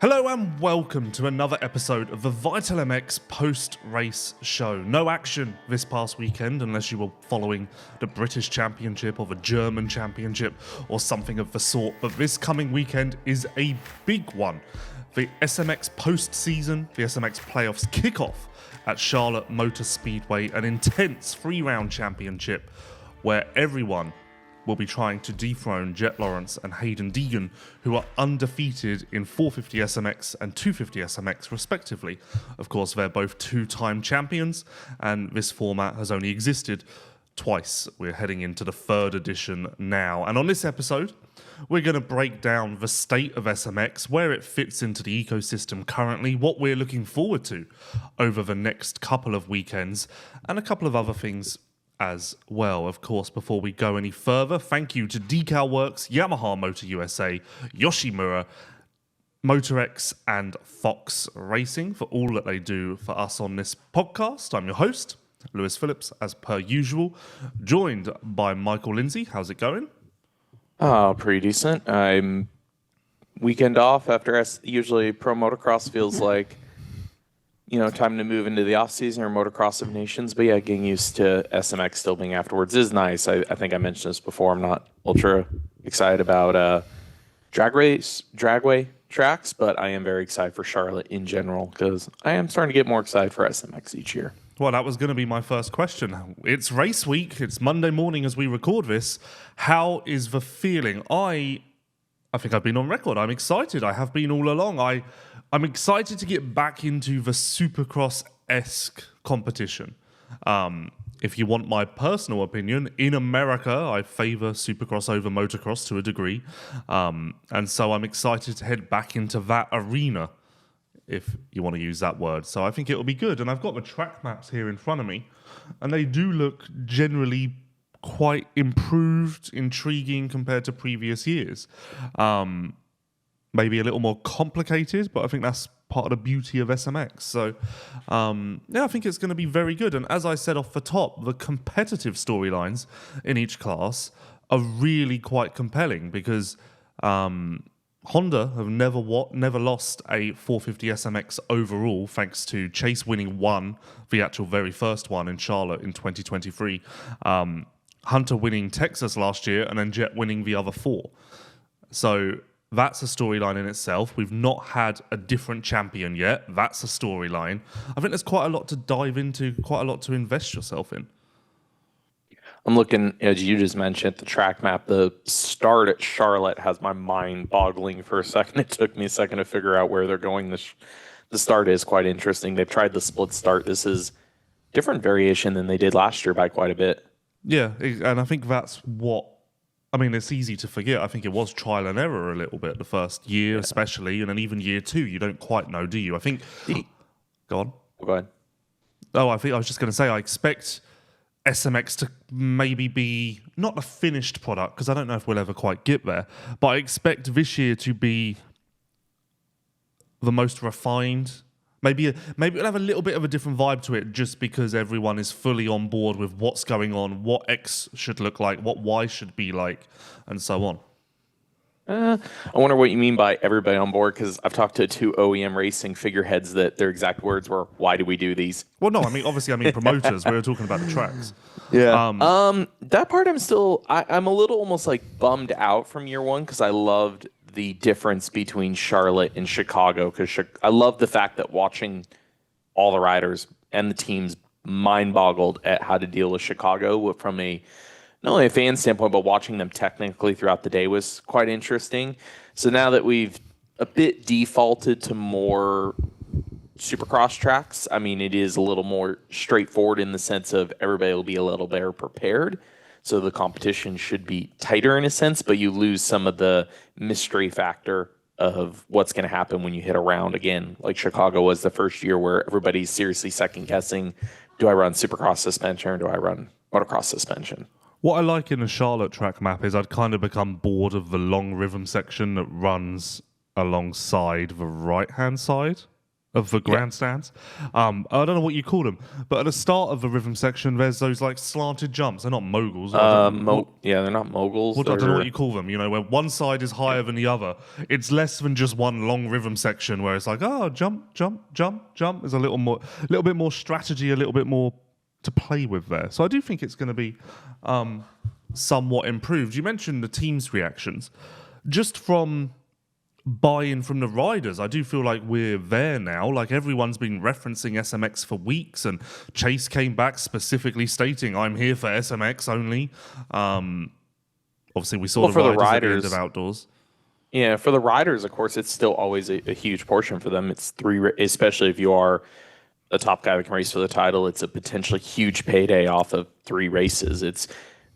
Hello and welcome to another episode of the Vital MX post-race show. No action this past weekend unless you were following the British Championship or the German Championship or something of the sort, but this coming weekend is a big one. The SMX postseason, the SMX playoffs kickoff at Charlotte Motor Speedway, an intense three-round championship where everyone will be trying to dethrone Jett Lawrence and Haiden Deegan, who are undefeated in 450 SMX and 250 SMX respectively. Of course, they're both two-time champions, and this format has only existed twice. We're heading into the third edition now. And on this episode, we're going to break down the state of SMX, where it fits into the ecosystem currently, what we're looking forward to over the next couple of weekends, and a couple of other things as well. Of course, before we go any further, thank you to DeCal Works, Yamaha Motor USA, Yoshimura, Motorex, and Fox Racing for all that they do for us on this podcast. I'm your host, Lewis Phillips, as per usual, joined by Michael Lindsay. How's it going? Oh, pretty decent. I'm weekend off after usually Pro Motocross feels like, time to move into the off-season or Motocross of Nations. But yeah, getting used to SMX still being afterwards is nice. I think I mentioned this before. I'm not ultra excited about dragway tracks, but I am very excited for Charlotte in general because I am starting to get more excited for SMX each year. Well, that was going to be my first question. It's race week. It's Monday morning as we record this. How is the feeling? I think I've been on record. I'm excited. I have been all along. I'm excited to get back into the Supercross-esque competition. If you want my personal opinion, in America, I favor Supercross over Motocross to a degree. And so I'm excited to head back into that arena, if you want to use that word. So I think it'll be good. And I've got the track maps here in front of me, and they do look generally quite improved, intriguing compared to previous years. Maybe a little more complicated, but I think that's part of the beauty of SMX. So, I think it's going to be very good. And as I said off the top, the competitive storylines in each class are really quite compelling because Honda have never lost a 450 SMX overall, thanks to Chase winning the actual very first one in Charlotte in 2023. Hunter winning Texas last year, and then Jett winning the other four. So that's a storyline in itself. We've not had a different champion yet. That's a storyline. I think there's quite a lot to dive into, quite a lot to invest yourself in. I'm looking, as you just mentioned, the track map. The start at Charlotte has my mind boggling for a second. It took me a second to figure out where they're going. The start is quite interesting. They've tried the split start. This is different variation than they did last year by quite a bit. Yeah, and I think that's it's easy to forget. I think it was trial and error a little bit the first year, especially, and then even year two, you don't quite know, do you? I think... Go on. Go ahead. Oh, I was just going to say, I expect SMX to maybe be not a finished product, because I don't know if we'll ever quite get there, but I expect this year to be the most refined. Maybe it'll have a little bit of a different vibe to it just because everyone is fully on board with what's going on, what X should look like, what Y should be like, and so on. I wonder what you mean by everybody on board, because I've talked to two OEM racing figureheads that their exact words were, "Why do we do these?" Well, no, obviously promoters. We were talking about the tracks. Yeah. That part I'm a little almost like bummed out from year one because I loved the difference between Charlotte and Chicago, because I love the fact that watching all the riders and the teams mind boggled at how to deal with Chicago from not only a fan standpoint, but watching them technically throughout the day was quite interesting. So now that we've a bit defaulted to more Supercross tracks, it is a little more straightforward in the sense of everybody will be a little better prepared. So the competition should be tighter in a sense, but you lose some of the mystery factor of what's going to happen when you hit a round again. Like Chicago was the first year where everybody's seriously second guessing, do I run Supercross suspension or do I run motocross suspension? What I like in the Charlotte track map is I'd kind of become bored of the long rhythm section that runs alongside the right-hand side. of the grandstands. I don't know what you call them, but at the start of the rhythm section, there's those like slanted jumps. They're not moguls. Yeah, they're not moguls. I don't know what you call them. You know, where one side is higher than the other. It's less than just one long rhythm section where it's like, oh, jump, jump, jump, jump. There's a little bit more strategy, a little bit more to play with there. So I do think it's going to be somewhat improved. You mentioned the team's reactions. Just from buy-in from the riders, I do feel like we're there now. Like, everyone's been referencing SMX for weeks, and Chase came back specifically stating, I'm here for SMX only. Obviously, we saw the riders at the end of outdoors. Yeah, for the riders, of course, it's still always a huge portion for them. It's especially if you are a top guy that can race for the title, it's a potentially huge payday off of 3 races. It's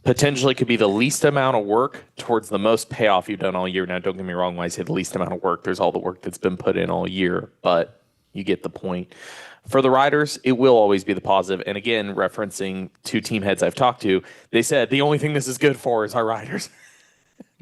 potentially could be the least amount of work towards the most payoff you've done all year. Now, don't get me wrong, when I say the least amount of work, there's all the work that's been put in all year, but you get the point. For the riders, it will always be the positive. And again, referencing 2 team heads I've talked to, they said the only thing this is good for is our riders.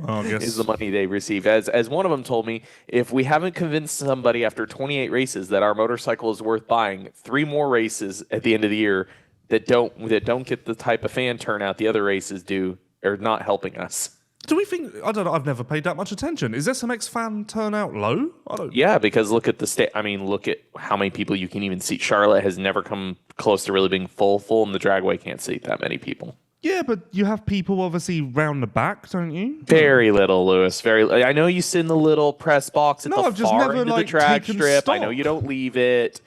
I guess. Is the money they receive. As one of them told me, if we haven't convinced somebody after 28 races that our motorcycle is worth buying, 3 more races at the end of the year that don't get the type of fan turnout the other races do are not helping us. Do we think? I don't know. I've never paid that much attention. Is SMX fan turnout low? Yeah, because look at the state. I mean, look at how many people you can even see. Charlotte has never come close to really being full, and the dragway can't seat that many people. Yeah, but you have people obviously round the back, don't you? Very little, Lewis. I know you sit in the little press box at the far end of the drag strip. Stock. I know you don't leave it.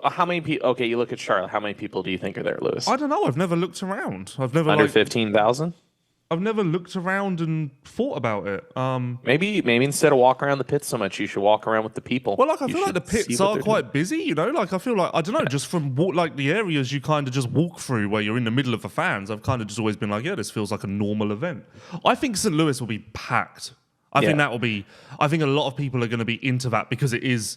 How many people? Okay, you look at Charlotte. How many people do you think are there, Lewis? I don't know. I've never looked around. Under 15,000. I've never looked around and thought about it. Maybe instead of walk around the pits so much, you should walk around with the people. Well, like I feel like the pits are quite busy. You know, like I feel like I don't know, just from like the areas you kind of just walk through where you're in the middle of the fans. I've kind of just always been like, yeah, this feels like a normal event. I think St. Louis will be packed. I think that will be. I think a lot of people are going to be into that because it is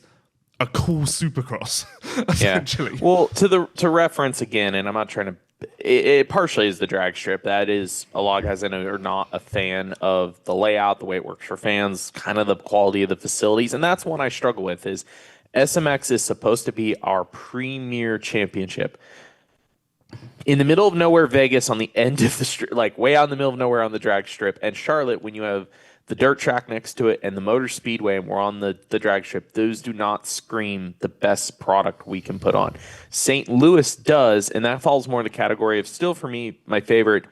a cool Supercross, essentially. Yeah. Well, to reference again, and I'm not trying to. It partially is the drag strip. That is, a lot of guys I know are not a fan of the layout, the way it works for fans, kind of the quality of the facilities, and that's one I struggle with. Is SMX is supposed to be our premier championship in the middle of nowhere, Vegas, on the end of the strip, like way out in the middle of nowhere on the drag strip, and Charlotte, when you have the dirt track next to it and the motor speedway, and we're on the drag strip, those do not scream the best product we can put on. St. Louis does, and that falls more in the category of still, for me, my favorite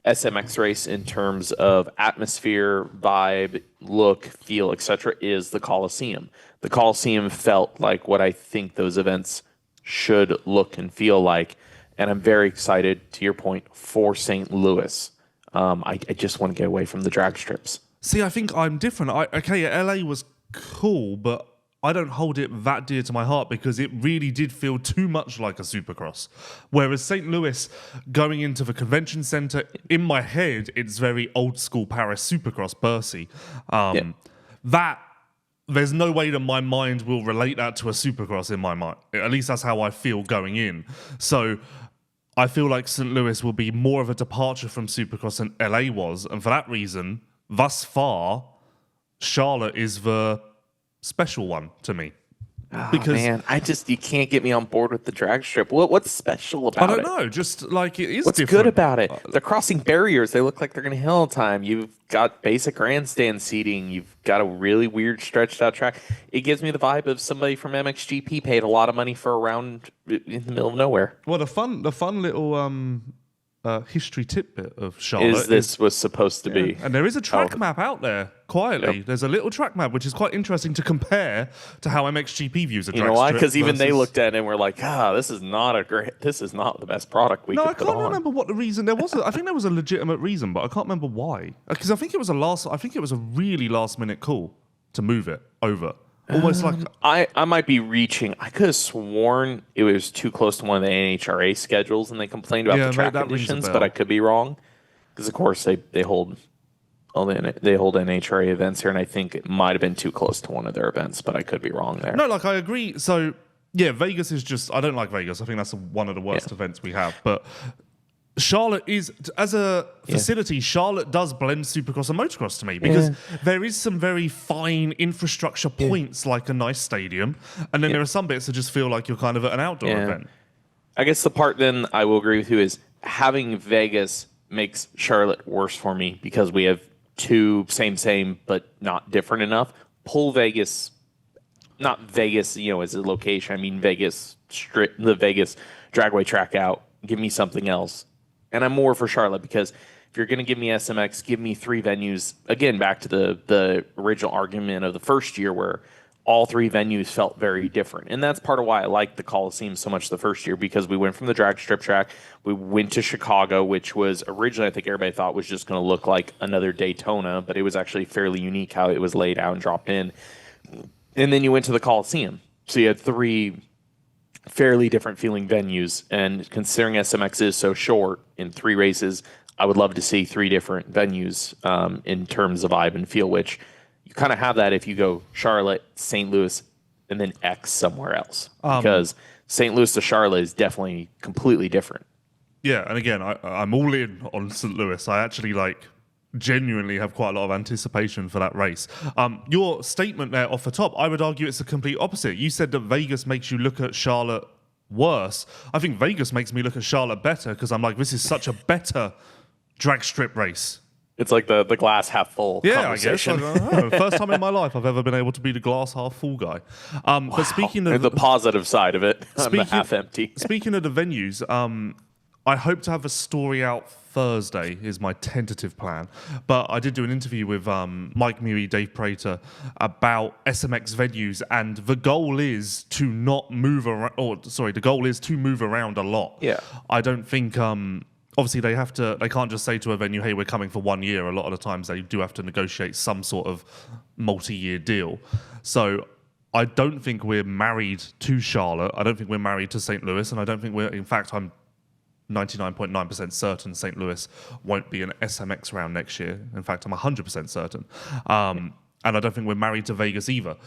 SMX race in terms of atmosphere, vibe, look, feel, etc., is the Coliseum. The Coliseum felt like what I think those events should look and feel like, and I'm very excited, to your point, for St. Louis. I just want to get away from the drag strips. See, I think I'm different. LA was cool, but I don't hold it that dear to my heart because it really did feel too much like a Supercross. Whereas St. Louis, going into the convention center, in my head, it's very old school Paris Supercross, Bercy. That, there's no way that my mind will relate that to a Supercross in my mind. At least that's how I feel going in. So I feel like St. Louis will be more of a departure from Supercross than LA was. And for that reason, thus far, Charlotte is the special one to me. Because man, you can't get me on board with the drag strip. What's special about it? I don't know. Just like it is. What's different. Good about it? They're crossing barriers. They look like they're going to hell all the time. You've got basic grandstand seating. You've got a really weird stretched out track. It gives me the vibe of somebody from MXGP paid a lot of money for a round in the middle of nowhere. Well, the fun little history tidbit of Charlotte was supposed to be. And there is a track map out there, quietly. Yep. There's a little track map, which is quite interesting to compare to how MXGP views a drag strip. You know why? Because even they looked at it and were like, this is not the best product we could put on. I can't remember what the reason there was. I think there was a legitimate reason, but I can't remember why. Because I think it was a really last minute call to move it over. Almost like I might be reaching. I could have sworn it was too close to one of the NHRA schedules, and they complained about the track conditions. But I could be wrong, because of course they hold NHRA events here, and I think it might have been too close to one of their events. But I could be wrong there. No, like I agree. So yeah, Vegas is just. I don't like Vegas. I think that's one of the worst events we have. But Charlotte is, as a facility, Charlotte does blend Supercross and Motocross to me because there is some very fine infrastructure points like a nice stadium, and then there are some bits that just feel like you're kind of at an outdoor event. I guess the part then I will agree with you is having Vegas makes Charlotte worse for me because we have two same, but not different enough. Pull Vegas, not Vegas, as a location. I mean Vegas, the Vegas dragway track out. Give me something else. And I'm more for Charlotte because if you're going to give me SMX, give me 3 venues. Again, back to the original argument of the first year where all 3 venues felt very different. And that's part of why I liked the Coliseum so much the first year, because we went from the drag strip track, we went to Chicago, which was originally, I think everybody thought was just going to look like another Daytona, but it was actually fairly unique how it was laid out and dropped in. And then you went to the Coliseum. So you had 3 fairly different feeling venues, and considering SMX is so short in 3 races, I would love to see 3 different venues in terms of vibe and feel, which you kind of have that if you go Charlotte, St. Louis, and then X somewhere else, because St. Louis to Charlotte is definitely completely different. Yeah, and again, I'm all in on St. Louis. I actually genuinely have quite a lot of anticipation for that race. Your statement there off the top, I would argue it's the complete opposite. You said that Vegas makes you look at Charlotte worse. I think Vegas makes me look at Charlotte better because I'm like, this is such a better drag strip race. It's like the glass half full conversation. I guess. I don't know. First time in my life I've ever been able to be the glass half full guy. But speaking of the positive side of it, I'm the half empty. Speaking of the venues, I hope to have a story out Thursday is my tentative plan. But I did do an interview with Mike Mewey, Dave Prater about SMX venues, and the goal is to not move around. The goal is to move around a lot. Yeah. I don't think. Obviously, they can't just say to a venue, hey, we're coming for 1 year. A lot of the times they do have to negotiate some sort of multi-year deal. So I don't think we're married to Charlotte. I don't think we're married to St. Louis. And I don't think in fact, I'm 99.9% certain St. Louis won't be an SMX round next year. In fact, I'm 100% certain. And I don't think we're married to Vegas either.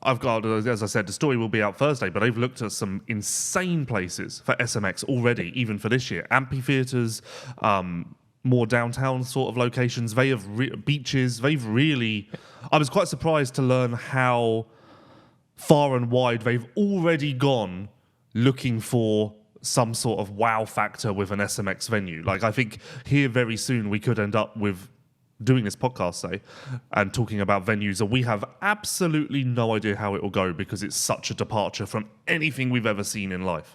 I've got, as I said, the story will be out Thursday, but they've looked at some insane places for SMX already, even for this year. Amphitheaters, more downtown sort of locations. They have beaches. I was quite surprised to learn how far and wide they've already gone looking for some sort of wow factor with an SMX venue. I think here very soon we could end up with doing this podcast, say, and talking about venues that we have absolutely no idea how it will go because it's such a departure from anything we've ever seen in life.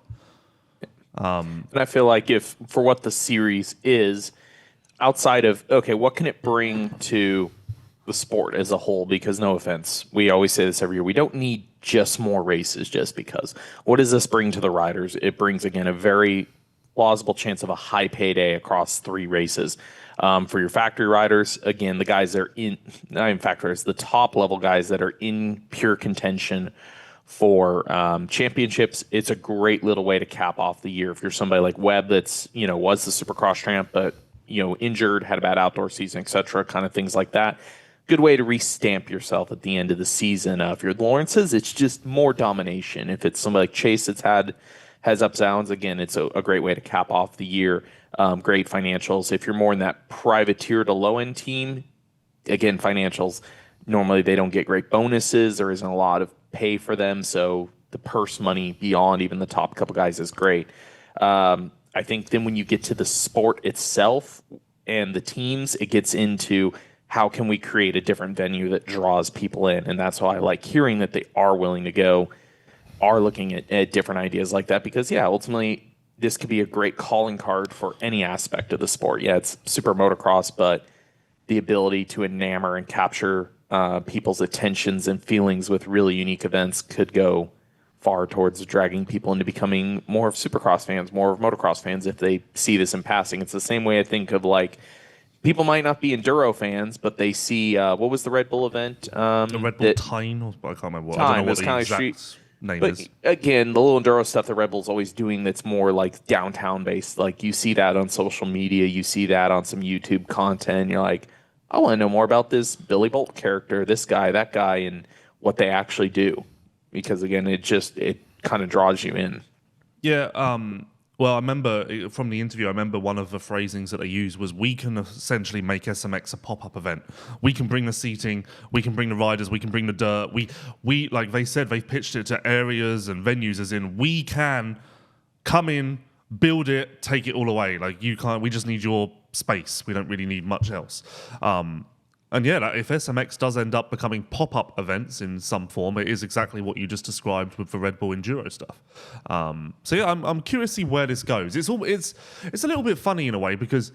And I feel like if, for what the series is, outside of, okay, what can it bring to the sport as a whole? Because no offense, we always say this every year, we don't need just more races just because. What does this bring to the riders? It brings, again, a very plausible chance of a high payday across 3 races. For your factory riders, again, the guys that are not even factory riders, the top level guys that are in pure contention for championships, it's a great little way to cap off the year. If you're somebody like Webb that's, was the Supercross champ, but, injured, had a bad outdoor season, etc., kind of things like that. Good way to restamp yourself at the end of the season. If you're Lawrence's, it's just more domination. If it's somebody like Chase that's has ups and downs, again, it's a great way to cap off the year. Great financials. If you're more in that privateer to low-end team, again, financials, normally they don't get great bonuses. There isn't a lot of pay for them, so the purse money beyond even the top couple guys is great. I think then when you get to the sport itself and the teams, it gets into how can we create a different venue that draws people in, and that's why I like hearing that they are willing to go, are looking at different ideas like that, because, ultimately, this could be a great calling card for any aspect of the sport. Yeah, it's SuperMotocross, but the ability to enamor and capture people's attentions and feelings with really unique events could go far towards dragging people into becoming more of Supercross fans, more of motocross fans if they see this in passing. It's the same way I think of people might not be enduro fans, but they see what was the Red Bull event? The Red Bull Tyne, I can't remember what. I don't know what the exact name is. Again, the little enduro stuff that Red Bull's always doing that's more like downtown based. You see that on social media, you see that on some YouTube content. You're like, I want to know more about this Billy Bolt character, this guy, that guy, and what they actually do. Because again, it kind of draws you in. Yeah, Well, I remember from the interview, I remember one of the phrasings that they used was, we can essentially make SMX a pop-up event. We can bring the seating, we can bring the riders, we can bring the dirt. We like they said, they've pitched it to areas and venues as in, we can come in, build it, take it all away. Like, you can't, we just need your space. We don't really need much else. And yeah, like, if SMX does end up becoming pop-up events in some form, it is exactly what you just described with the Red Bull Enduro stuff. So yeah, I'm curious to see where this goes. It's a little bit funny in a way, because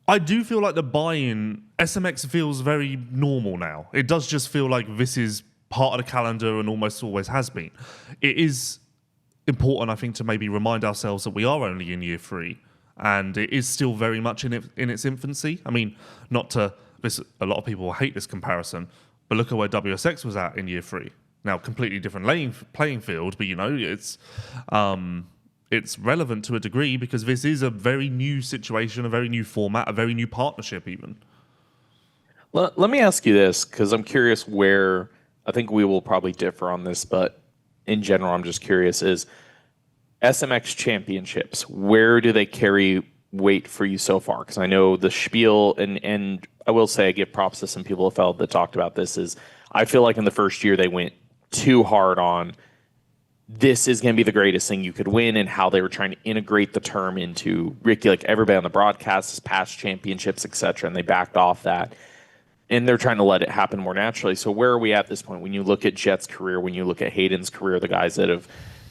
I do feel like the buy-in, SMX feels very normal now. It does just feel like this is part of the calendar and almost always has been. It is important, I think, to maybe remind ourselves that we are only in year 3, and it is still very much in its infancy. I mean, not to this, a lot of people will hate this comparison, but look at where WSX was at in year 3. Now, completely different playing field, but it's relevant to a degree, because this is a very new situation, a very new format, a very new partnership even. Let me ask you this, because I'm curious where, I think we will probably differ on this, but in general, I'm just curious, is SMX Championships, where do they carry weight for you so far? Because I know the spiel, and I will say I give props to some people that talked about this, is I feel like in the first year they went too hard on this is going to be the greatest thing you could win, and how they were trying to integrate the term into Ricky, like everybody on the broadcast has past championships, etc., and they backed off that. And they're trying to let it happen more naturally. So where are we at this point? When you look at Jett's career, when you look at Hayden's career, the guys that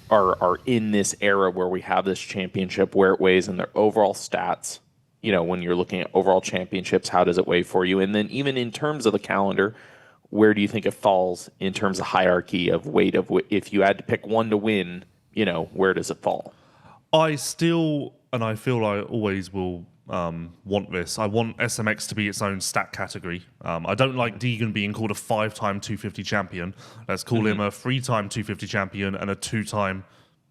are in this era where we have this championship, where it weighs in their overall stats, when you're looking at overall championships, how does it weigh for you? And then even in terms of the calendar, where do you think it falls in terms of hierarchy of weight of if you had to pick one to win, where does it fall? I still, and I feel I always will want this. I want SMX to be its own stat category. I don't like Deegan being called a 5-time 250 champion. Let's call him a 3-time 250 champion and a 2-time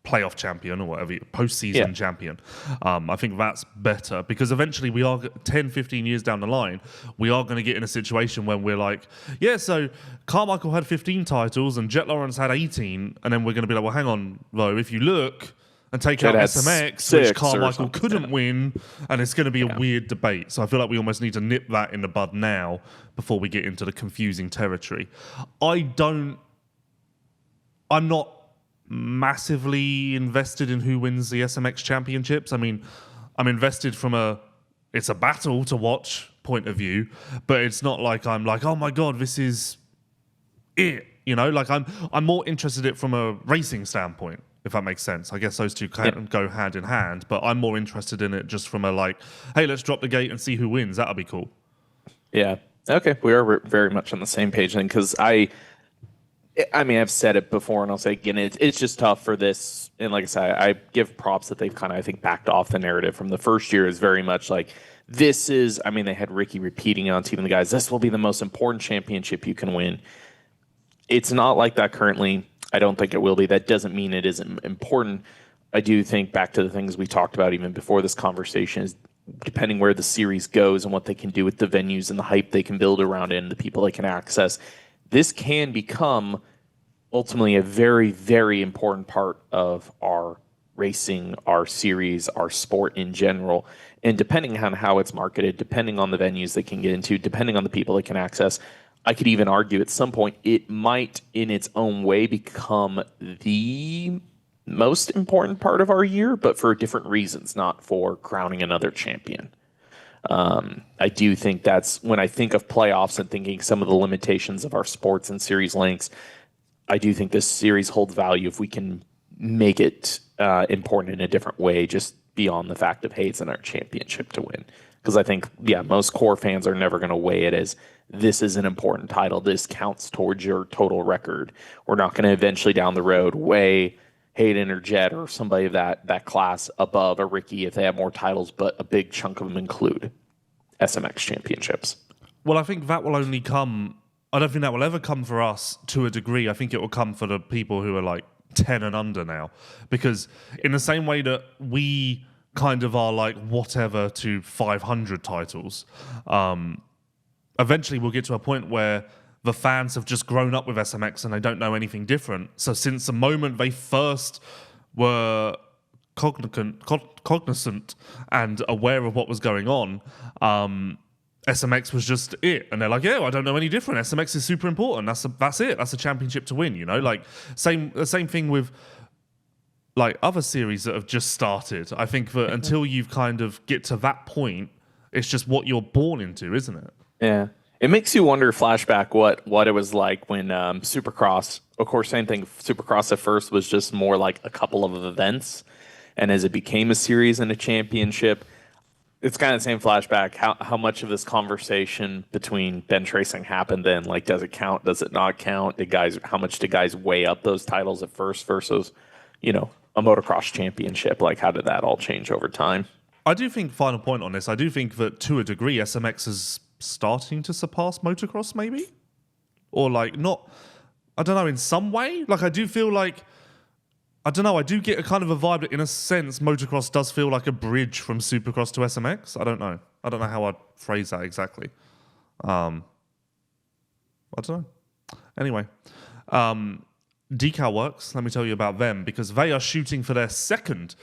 playoff champion, or whatever, postseason champion. I think that's better, because eventually we are 10, 15 years down the line, we are going to get in a situation when we're like, yeah, so Carmichael had 15 titles and Jett Lawrence had 18, and then we're going to be like, well, hang on, though, if you look and take out SMX, which Carmichael couldn't win, and it's going to be a weird debate. So I feel like we almost need to nip that in the bud now before we get into the confusing territory. I'm not massively invested in who wins the SMX championships. I mean, I'm invested from it's a battle to watch point of view, but it's not like I'm like, oh my God, this is it. Like I'm more interested in it from a racing standpoint, if that makes sense. I guess those two can go hand in hand, but I'm more interested in it just from a like, hey, let's drop the gate and see who wins. That'll be cool. Yeah. Okay. We are very much on the same page then, because I mean, I've said it before, and I'll say again, it's just tough for this. And like I said, I give props that they've kind of, I think, backed off the narrative from the first year. Is very much like, this is, I mean, they had Ricky repeating on Team of the Guys, this will be the most important championship you can win. It's not like that currently. I don't think it will be. That doesn't mean it isn't important. I do think, back to the things we talked about even before this conversation, is depending where the series goes and what they can do with the venues and the hype they can build around it and the people they can access, this can become ultimately a very, very important part of our racing, our series, our sport in general. And depending on how it's marketed, depending on the venues they can get into, depending on the people they can access, I could even argue at some point it might, in its own way, become the most important part of our year, but for different reasons, not for crowning another champion. I do think that's, when I think of playoffs and thinking some of the limitations of our sports and series lengths, I do think this series holds value if we can make it important in a different way, just beyond the fact of, hey, it's in our championship to win. Because I think, most core fans are never going to weigh it as, this is an important title, this counts towards your total record. We're not going to eventually down the road weigh Haiden or Jett or somebody of that class above a Ricky if they have more titles, but a big chunk of them include SMX championships. Well, I think that will only come, I don't think that will ever come for us to a degree. I think it will come for the people who are like 10 and under now. Because in the same way that we kind of are like whatever to 500 titles, eventually we'll get to a point where the fans have just grown up with SMX and they don't know anything different. So since the moment they first were cognizant and aware of what was going on, SMX was just it. And they're like, yeah, I don't know any different. SMX is super important. That's it. That's a championship to win, you know? Like, the same thing with like other series that have just started. I think that until you've kind of get to that point, it's just what you're born into, isn't it? Yeah. It makes you wonder, flashback, what it was like when Supercross, of course, same thing. Supercross at first was just more like a couple of events. And as it became a series and a championship, it's kind of the same flashback. How much of this conversation between bench racing happened then? Like, does it count? Does it not count? How much did guys weigh up those titles at first versus, a motocross championship? Like, how did that all change over time? I do think, final point on this, I do think that to a degree, SMX is starting to surpass motocross, maybe? Or like, not, I don't know, in some way? Like, I do feel like, I don't know, I do get a kind of a vibe that in a sense, motocross does feel like a bridge from Supercross to SMX. I don't know how I'd phrase that exactly. I don't know. Anyway, DeCal Works, let me tell you about them, because they are shooting for their second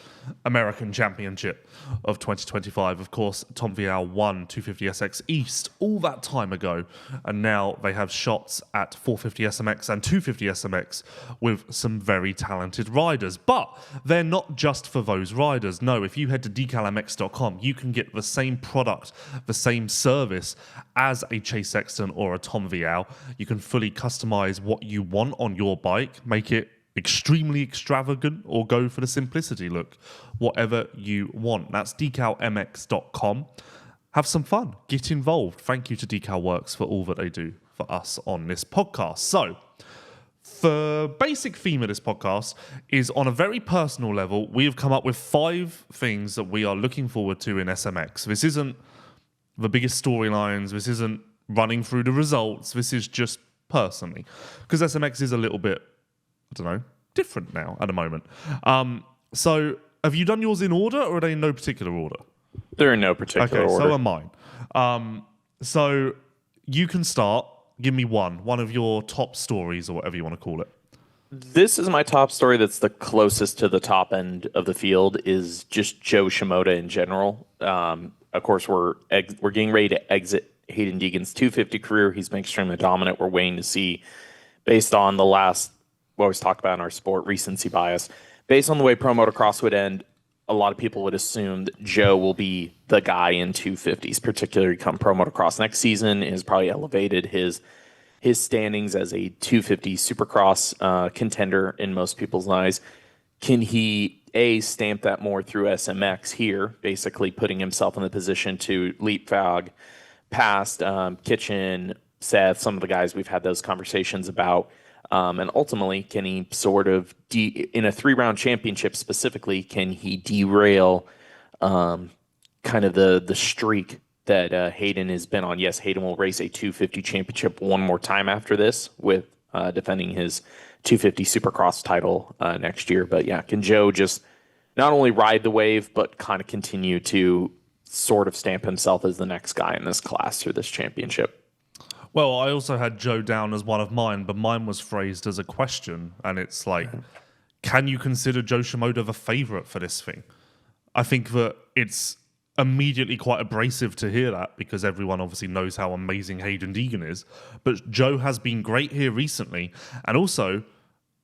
American Championship of 2025. Of course, Tom Vial won 250SX East all that time ago, and now they have shots at 450 SMX and 250 SMX with some very talented riders. But they're not just for those riders. No, if you head to decalmx.com, you can get the same product, the same service as a Chase Sexton or a Tom Vial. You can fully customize what you want on your bike, make it extremely extravagant, or go for the simplicity look. Whatever you want. That's decalmx.com. Have some fun. Get involved. Thank you to DeCal Works for all that they do for us on this podcast. So, the basic theme of this podcast is on a very personal level. We have come up with 5 things that we are looking forward to in SMX. This isn't the biggest storylines. This isn't running through the results. This is just personally. Because SMX is a little bit, I don't know, different now at the moment. So, have you done yours in order, or are they in no particular order? They're in no particular order. Okay, so are mine. So, you can start. Give me one of your top stories, or whatever you want to call it. This is my top story that's the closest to the top end of the field, is just Joe Shimoda in general. Of course, we're getting ready to exit Haiden Deegan's 250 career. He's been extremely dominant. We're waiting to see, based on the last, we always talk about in our sport, recency bias. Based on the way pro motocross would end, a lot of people would assume that Joe will be the guy in 250s, particularly come pro motocross next season. Has probably elevated his standings as a 250 supercross contender in most people's eyes. Can he, stamp that more through SMX here, basically putting himself in the position to leapfrog past Kitchen, Seth, some of the guys we've had those conversations about, and ultimately, can he sort of, in a 3-round championship specifically, can he derail kind of the streak that Haiden has been on? Yes, Haiden will race a 250 championship one more time after this, with defending his 250 Supercross title next year. But yeah, can Joe just not only ride the wave, but kind of continue to sort of stamp himself as the next guy in this class through this championship? Well, I also had Joe down as one of mine, but mine was phrased as a question, and it's like, can you consider Joe Shimoda the favourite for this thing? I think that it's immediately quite abrasive to hear that, because everyone obviously knows how amazing Haiden Deegan is, but Joe has been great here recently. And also,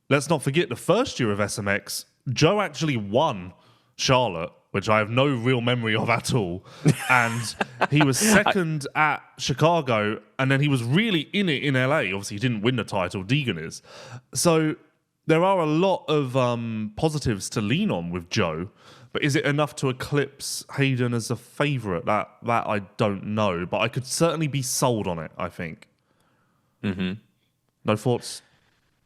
let's not forget, the first year of SMX, Joe actually won Charlotte, which I have no real memory of at all. And he was second at Chicago, and then he was really in it in LA. Obviously, he didn't win the title, Deegan is. So there are a lot of positives to lean on with Joe, but is it enough to eclipse Haiden as a favourite? That I don't know, but I could certainly be sold on it, I think. Mm-hmm. No thoughts?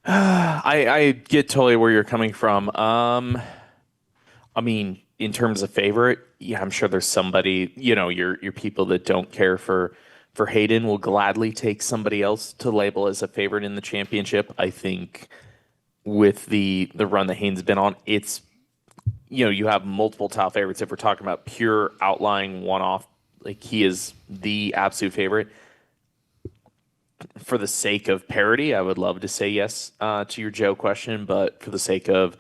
I get totally where you're coming from. I mean, in terms of favorite, yeah, I'm sure there's somebody, your people that don't care for Haiden will gladly take somebody else to label as a favorite in the championship. I think with the run that Hayden's been on, it's, you have multiple top favorites. If we're talking about pure outlying one-off, like, he is the absolute favorite. For the sake of parity, I would love to say yes to your Joe question, but for the sake of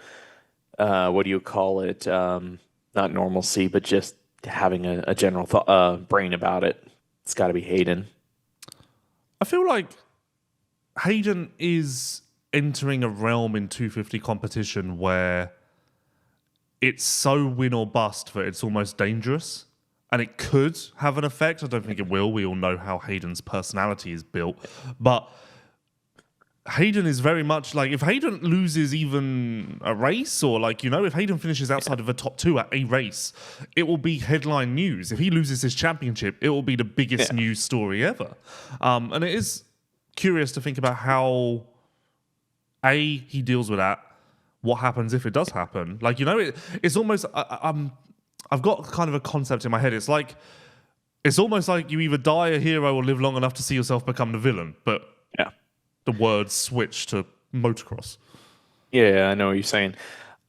what do you call it? Not normalcy, but just having a general brain about it. It's got to be Haiden. I feel like Haiden is entering a realm in 250 competition where it's so win or bust that it's almost dangerous. And it could have an effect. I don't think it will. We all know how Hayden's personality is built. But Haiden is very much like, if Haiden loses even a race, or like, if Haiden finishes outside of the top 2 at a race, it will be headline news. If he loses his championship, it will be the biggest news story ever. And it is curious to think about how, he deals with that, what happens if it does happen. Like, it's almost, I've got kind of a concept in my head. It's almost like you either die a hero or live long enough to see yourself become the villain. But the words switch to motocross. Yeah, I know what you're saying.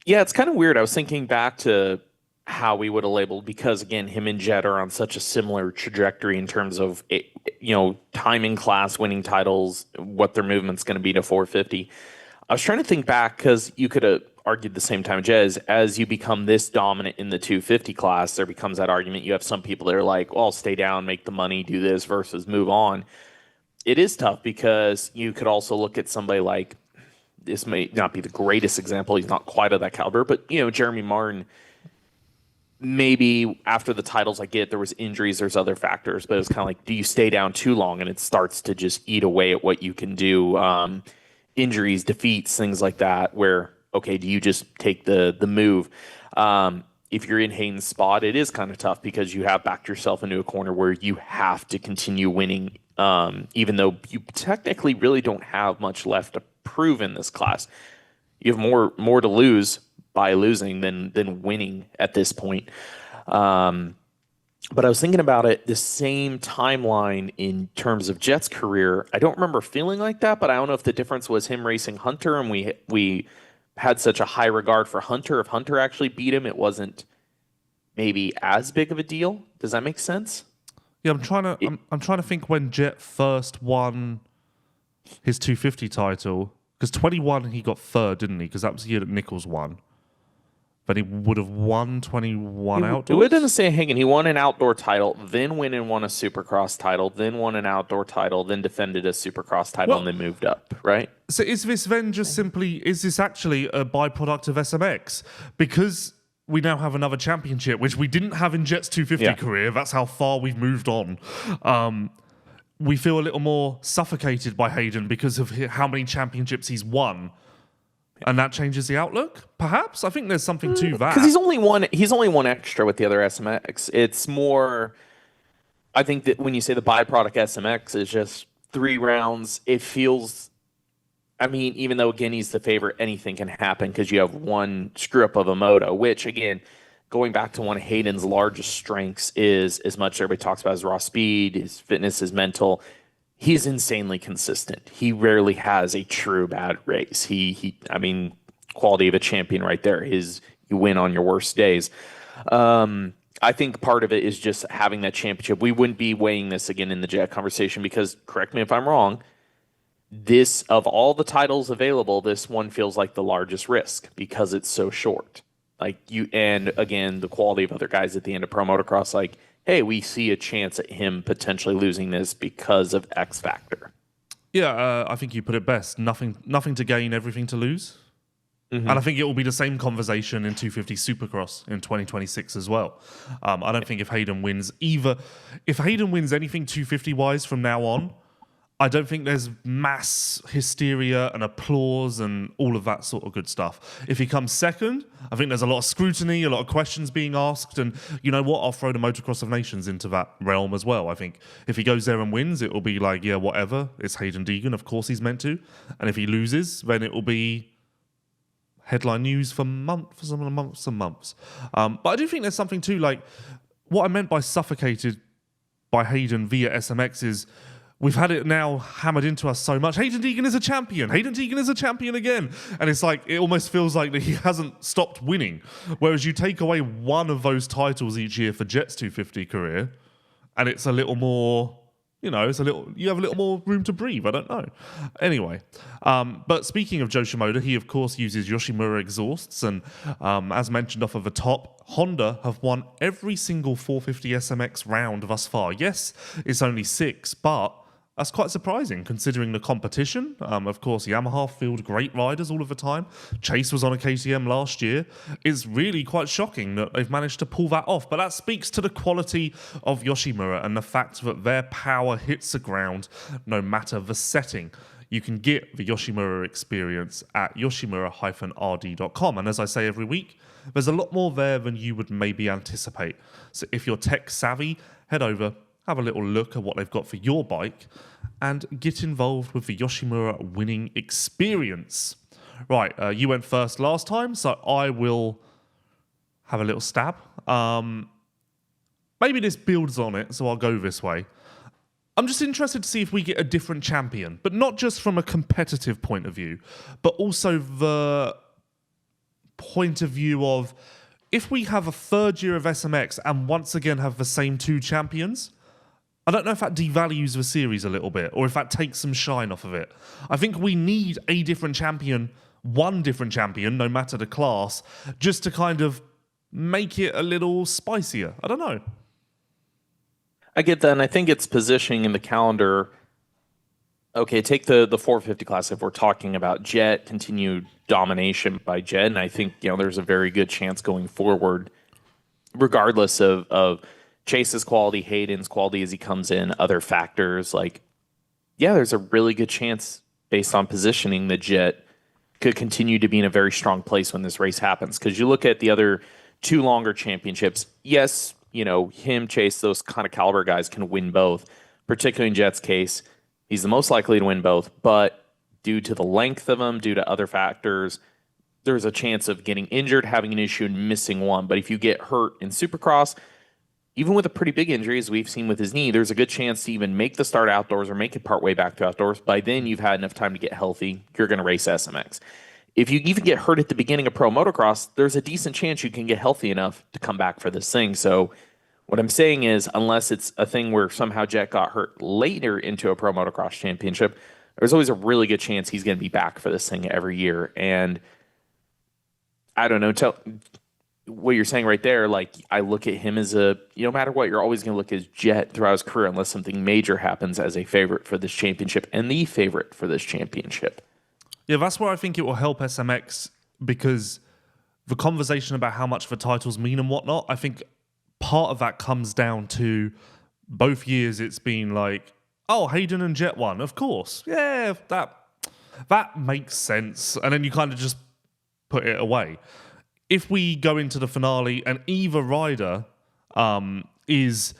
Yeah, it's kind of weird. I was thinking back to how we would have labeled, because again, him and Jett are on such a similar trajectory in terms of time in class, winning titles, what their movement's going to be to 450. I was trying to think back, because you could have argued the same time, Jez, as you become this dominant in the 250 class, there becomes that argument. You have some people that are like, well, stay down, make the money, do this versus move on. It is tough, because you could also look at somebody like, this may not be the greatest example, he's not quite of that caliber, but Jeremy Martin, maybe after the titles I get, there was injuries, there's other factors, but it's kind of like, do you stay down too long and it starts to just eat away at what you can do? Injuries, defeats, things like that, where, okay, do you just take the move? If you're in Hayden's spot, it is kind of tough, because you have backed yourself into a corner where you have to continue winning, even though you technically really don't have much left to prove in this class. You have more to lose by losing than winning at this point. But I was thinking about it, the same timeline in terms of Jett's career. I don't remember feeling like that, but I don't know if the difference was him racing Hunter, and we had such a high regard for Hunter. If Hunter actually beat him, it wasn't maybe as big of a deal. Does that make sense? Yeah, I'm trying to think when Jett first won his 250 title, because 21 he got third, didn't he? Because that was the year that Nichols won. But he would have won 21 outdoors. It didn't say Hagen. He won an outdoor title, then went and won a Supercross title, then won an outdoor title, then defended a Supercross title, and then moved up, right? So is this then just simply, is this actually a byproduct of SMX? Because we now have another championship, which we didn't have in Jett's 250 career. That's how far we've moved on. We feel a little more suffocated by Haiden because of how many championships he's won. And that changes the outlook, perhaps? I think there's something to that. Because he's only one extra with the other SMX. It's more, I think that when you say the byproduct SMX is just 3 rounds, it feels, I mean, even though, again, he's the favorite, anything can happen because you have one screw up of a moto, which, again, going back to one of Hayden's largest strengths is, as much as everybody talks about his raw speed, his fitness, his mental, he's insanely consistent. He rarely has a true bad race. I mean, quality of a champion right there is you win on your worst days. I think part of it is just having that championship. We wouldn't be weighing this again in the Jett conversation because, correct me if I'm wrong, this, of all the titles available, this one feels like the largest risk because it's so short. And again, the quality of other guys at the end of Pro Motocross, like, hey, we see a chance at him potentially losing this because of X factor. Yeah, I think you put it best. Nothing to gain, everything to lose. Mm-hmm. And I think it will be the same conversation in 250 Supercross in 2026 as well. I don't think if Haiden wins anything 250-wise from now on, I don't think there's mass hysteria and applause and all of that sort of good stuff. If he comes second, I think there's a lot of scrutiny, a lot of questions being asked, and you know what? I'll throw the Motocross of Nations into that realm as well. I think if he goes there and wins, it will be like, yeah, whatever. It's Haiden Deegan, of course he's meant to. And if he loses, then it will be headline news for months and months and months. But I do think there's something too, like, what I meant by suffocated by Haiden via SMX is, we've had it now hammered into us so much. Haiden Deegan is a champion. Haiden Deegan is a champion again. And it's like, it almost feels like that he hasn't stopped winning. Whereas you take away one of those titles each year for Jett's 250 career, and it's a little more it's you have a little more room to breathe. I don't know. Anyway, but speaking of Joe Shimoda, he of course uses Yoshimura exhausts, and as mentioned off of the top, Honda have won every single 450 SMX round thus far. Yes, it's only 6, but that's quite surprising considering the competition. Of course, Yamaha field great riders all of the time. Chase was on a KTM last year. It's really quite shocking that they've managed to pull that off. But that speaks to the quality of Yoshimura and the fact that their power hits the ground no matter the setting. You can get the Yoshimura experience at yoshimura-rd.com. And as I say every week, there's a lot more there than you would maybe anticipate. So if you're tech savvy, head over, have a little look at what they've got for your bike, and get involved with the Yoshimura winning experience. Right, you went first last time, so I will have a little stab. Maybe this builds on it, so I'll go this way. I'm just interested to see if we get a different champion, but not just from a competitive point of view, but also the point of view of if we have a third year of SMX and once again have the same 2 champions. I don't know if that devalues the series a little bit or if that takes some shine off of it. I think we need a different champion, one different champion, no matter the class, just to kind of make it a little spicier. I don't know. I get that, and I think it's positioning in the calendar. Okay, take the 450 class. If we're talking about Jett, continued domination by Jett, and I think there's a very good chance going forward, regardless of Chase's quality, Hayden's quality as he comes in, other factors, there's a really good chance based on positioning that Jett could continue to be in a very strong place when this race happens. Because you look at the other 2 longer championships, yes, him, Chase, those kind of caliber guys can win both, particularly in Jett's case. He's the most likely to win both, but due to the length of them, due to other factors, there's a chance of getting injured, having an issue, and missing one. But if you get hurt in Supercross, even with a pretty big injury, as we've seen with his knee, there's a good chance to even make the start outdoors or make it partway back to outdoors. By then, you've had enough time to get healthy. You're going to race SMX. If you even get hurt at the beginning of pro motocross, there's a decent chance you can get healthy enough to come back for this thing. So what I'm saying is, unless it's a thing where somehow Jett got hurt later into a pro motocross championship, there's always a really good chance he's going to be back for this thing every year. And I don't know, what you're saying right there, I look at him as no matter what, you're always going to look at Jett throughout his career unless something major happens as a favorite for this championship and the favorite for this championship. Yeah, that's where I think it will help SMX, because the conversation about how much the titles mean and whatnot, I think part of that comes down to both years it's been Hayden and Jett won, of course. Yeah, that makes sense. And then you kind of just put it away. If we go into the finale and either rider is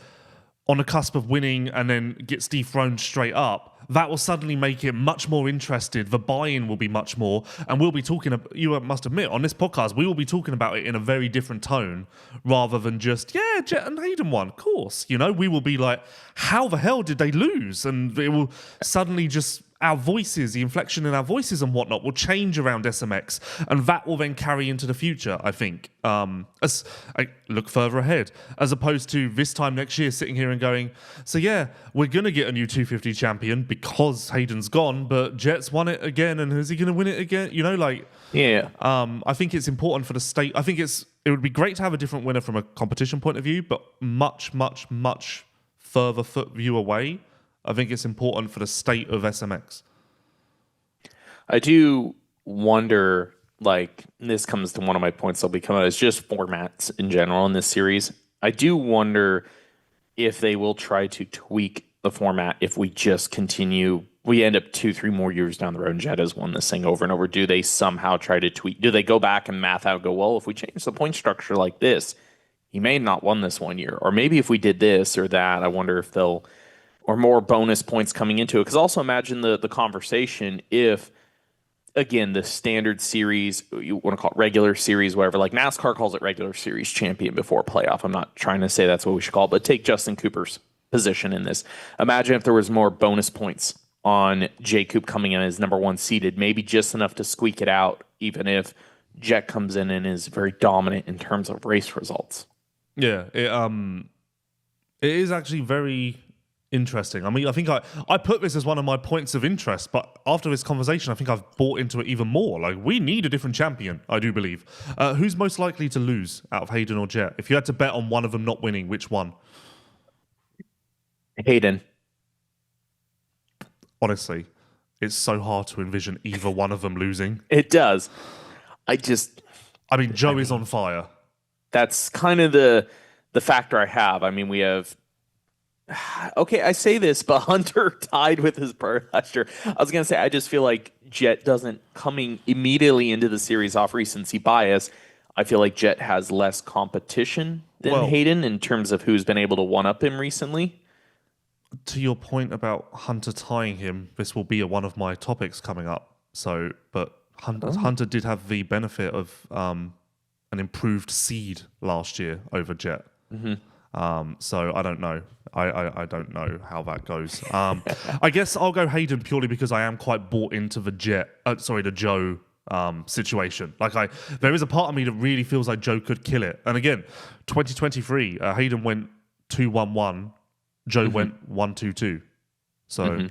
on the cusp of winning and then gets dethroned straight up, that will suddenly make it much more interested. The buy-in will be much more, and we'll be talking, you must admit, on this podcast, we will be talking about it in a very different tone rather than just, yeah, Jett and Hayden won, of course. We will be like, how the hell did they lose? And it will suddenly just, our voices, the inflection in our voices and whatnot will change around SMX, and that will then carry into the future, I think, as I look further ahead, as opposed to this time next year sitting here and going, so yeah, we're going to get a new 250 champion because Hayden's gone, but Jett's won it again, and is he going to win it again? Yeah. I think it's important for the state. I think it would be great to have a different winner from a competition point of view, but much, much, much further foot view away. I think it's important for the state of SMX. I do wonder, this comes to one of my points I'll be coming out, is just formats in general in this series. I do wonder if they will try to tweak the format if we just continue. We end up 2-3 more years down the road and Jett has won this thing over and over. Do they somehow try to tweak? Do they go back and math out, go, well, if we change the point structure like this, he may have not won this one year. Or maybe if we did this or that, I wonder if they'll, or more bonus points coming into it. Because also imagine the conversation if, again, the standard series, you want to call it regular series, whatever, like NASCAR calls it regular series champion before playoff. I'm not trying to say that's what we should call it, but take Justin Cooper's position in this. Imagine if there was more bonus points on J. Coop coming in as number 1 seeded, maybe just enough to squeak it out, even if Jett comes in and is very dominant in terms of race results. Yeah, it is actually very Interesting. I mean, I think I put this as one of my points of interest, but after this conversation, I think I've bought into it even more. Like, we need a different champion, I do believe. Who's most likely to lose out of Haiden or Jett? If you had to bet on one of them not winning, which one? Haiden. Honestly, it's so hard to envision either one of them losing. It does. I mean, Joe is on fire. That's kind of the factor I have. I mean, we have... Okay, I say this, but Hunter tied with his bird last year. I was going to say, I just feel like Jett doesn't, coming immediately into the series off recency bias, I feel like Jett has less competition than Haiden in terms of who's been able to one-up him recently. To your point about Hunter tying him, this will be one of my topics coming up. But Hunter did have the benefit of an improved seed last year over Jett. Mm-hmm. So I don't know. I don't know how that goes. I guess I'll go Haiden purely because I am quite bought into the Joe situation. Like there is a part of me that really feels like Joe could kill it. And again, 2023, Haiden went 2-1-1, Joe went 1-2-2. So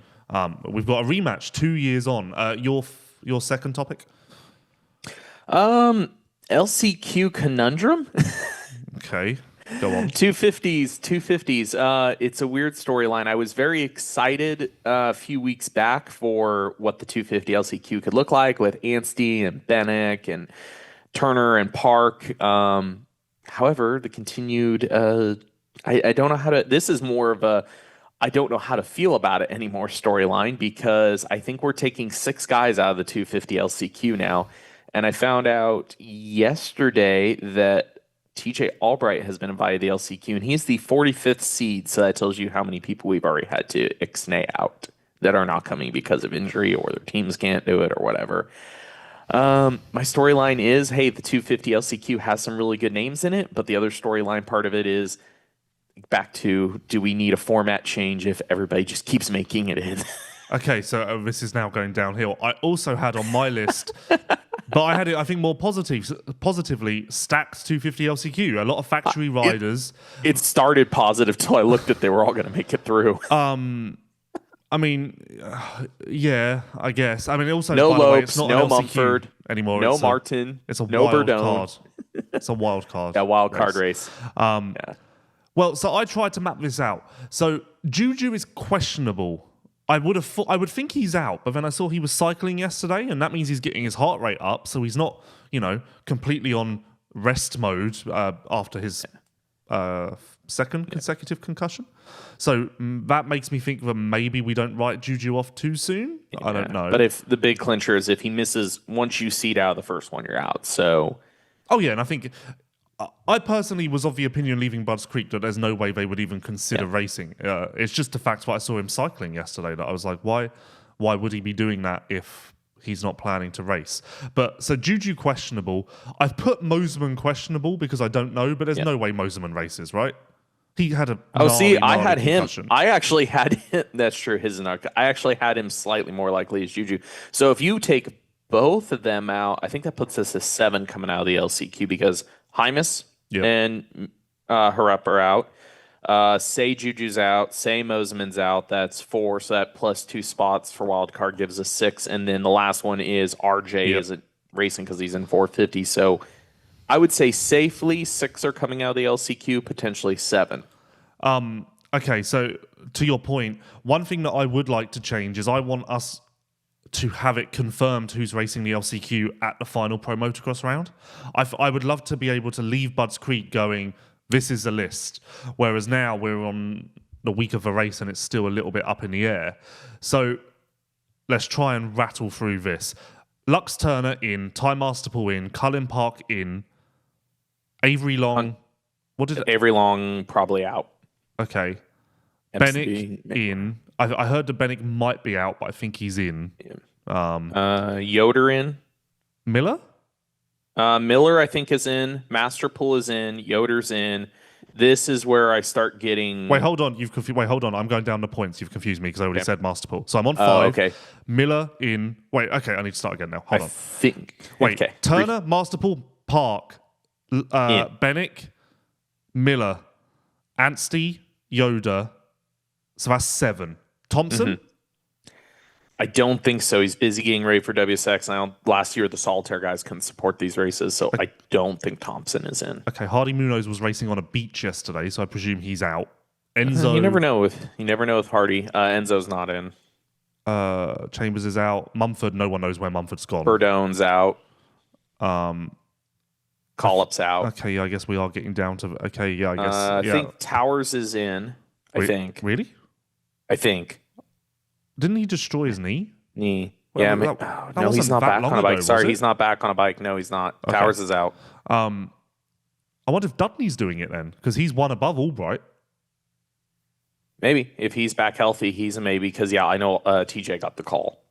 we've got a rematch 2 years on. Your second topic? LCQ conundrum. Okay. Go on. 250s. It's a weird storyline. I was very excited a few weeks back for what the 250 LCQ could look like with Anstey and Bennick and Turner and Park. However, the continued, I don't know how to, this is more of a, I don't know how to feel about it anymore storyline, because I think we're taking 6 guys out of the 250 LCQ now. And I found out yesterday that TJ Albright has been invited to the LCQ, and he's the 45th seed, so that tells you how many people we've already had to ixnay out that are not coming because of injury or their teams can't do it or whatever. My storyline is, hey, the 250 LCQ has some really good names in it, but the other storyline part of it is back to, do we need a format change if everybody just keeps making it in? Okay, so this is now going downhill. I also had on my list... But I had it, I think, more positively stacked 250 LCQ. A lot of factory riders. It started positive till I looked at they were all going to make it through. I mean, yeah, I guess. I mean, also, no by the way, Lopes, it's not no an LCQ Mumford anymore. No Martin. It's a no wild Berdone. card. It's a wild card. Yeah, wild card race. Yeah. Well, so I tried to map this out. So Juju is questionable. I would think he's out, but then I saw he was cycling yesterday, and that means he's getting his heart rate up, so he's not, completely on rest mode after his second consecutive concussion. So that makes me think that maybe we don't write Juju off too soon. Yeah. I don't know. But if the big clincher is if he misses, once you seed out of the first one, you're out. So, oh yeah, and I think I personally was of the opinion leaving Budds Creek that there's no way they would even consider racing. It's just the fact that I saw him cycling yesterday that I was like, why would he be doing that if he's not planning to race? But so Juju questionable. I've put Moseman questionable because I don't know, but there's no way Moseman races, right? He had a I had concussion. him. I actually had him. That's true. I actually had him slightly more likely as Juju. So if you take both of them out, I think that puts us at 7 coming out of the LCQ because Hymas and Harep are out. Say Juju's out. Say Moseman's out. That's 4. So that plus 2 spots for wild card gives us 6. And then the last one is RJ isn't racing because he's in 450. So I would say safely 6 are coming out of the LCQ, potentially 7. Okay, so to your point, one thing that I would like to change is I want us to have it confirmed who's racing the LCQ at the final Pro Motocross round. I would love to be able to leave Budds Creek going, this is the list, whereas now we're on the week of the race and it's still a little bit up in the air. So let's try and rattle through this. Lux Turner in, Ty Masterpool in, Cullen Park in, Avery Long. Avery Long probably out. Okay. Bennick in. I heard that Bennick might be out, but I think he's in. Yoder in. Miller? Miller, I think, is in. Masterpool is in. Yoder's in. This is where I start getting... Wait, hold on. Hold on. I'm going down the points. You've confused me because I already said Masterpool. So I'm on 5. Okay. Miller in... Wait, okay. I need to start again now. Hold on. Wait. Okay. Turner, Masterpool, Park, Bennick, Miller, Anstey, Yoder, So that's 7. Thompson? I don't think so. He's busy getting ready for WSX now. Last year, the Solitaire guys couldn't support these races, so I don't think Thompson is in. Okay, Hardy Munoz was racing on a beach yesterday, so I presume he's out. Enzo, You never know with Hardy. Enzo's not in. Chambers is out. Mumford, no one knows where Mumford's gone. Berdone's out. Collop's out. Okay, yeah, I guess we are getting down to. Okay, yeah, I guess. I think Towers is in. I think. Really? I think. Didn't he destroy his knee? Knee. Well, Yeah, no, he's not back on a bike. Sorry, was it? he's not back on a bike. No, he's not. Okay. Towers is out. I wonder if Dudney's doing it then, because he's one above Albright. Maybe. If he's back healthy, he's a maybe, because, yeah, I know TJ got the call.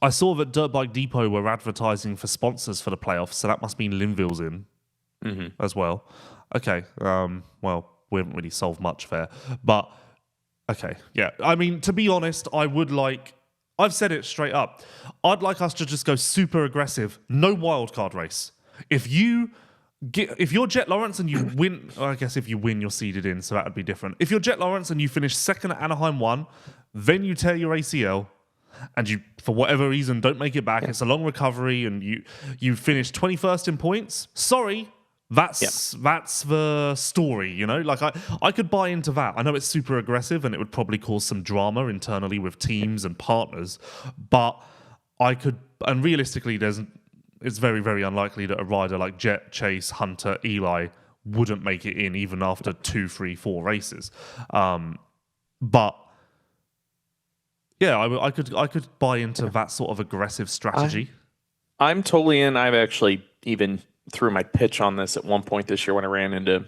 I saw that Dirt Bike Depot were advertising for sponsors for the playoffs, so that must mean Linville's in as well. Okay, well, we haven't really solved much there, but okay, yeah. I mean, to be honest, I've said it straight up. I'd like us to just go super aggressive, no wildcard race. If you're Jett Lawrence and you win, I guess if you win, you're seeded in, so that would be different. If you're Jett Lawrence and you finish second at Anaheim 1, then you tear your ACL, and you, for whatever reason, don't make it back, it's a long recovery, and you finish 21st in points, sorry, that's the story, you know? Like, I could buy into that. I know it's super aggressive, and it would probably cause some drama internally with teams and partners, but I could, and realistically, it's very, very unlikely that a rider like Jett, Chase, Hunter, Eli wouldn't make it in even after 2, 3, 4 races. But yeah, I could buy into that sort of aggressive strategy. I'm totally in. I've actually even threw my pitch on this at one point this year when I ran into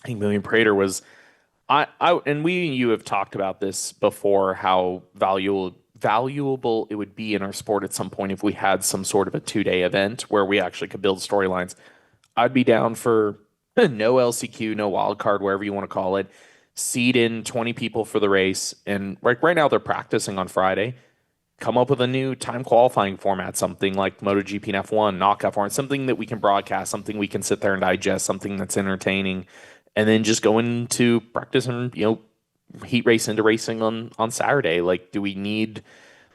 William Prater was I and you have talked about this before, how valuable it would be in our sport at some point if we had some sort of a 2-day event where we actually could build storylines. I'd be down for no LCQ, no wild card, wherever you want to call it. Seed in 20 people for the race, and right now they're practicing on Friday. Come up with a new time qualifying format, something like MotoGP and F1, knockout format, something that we can broadcast, something we can sit there and digest, something that's entertaining, and then just go into practice and, heat race into racing on Saturday. Like, do we need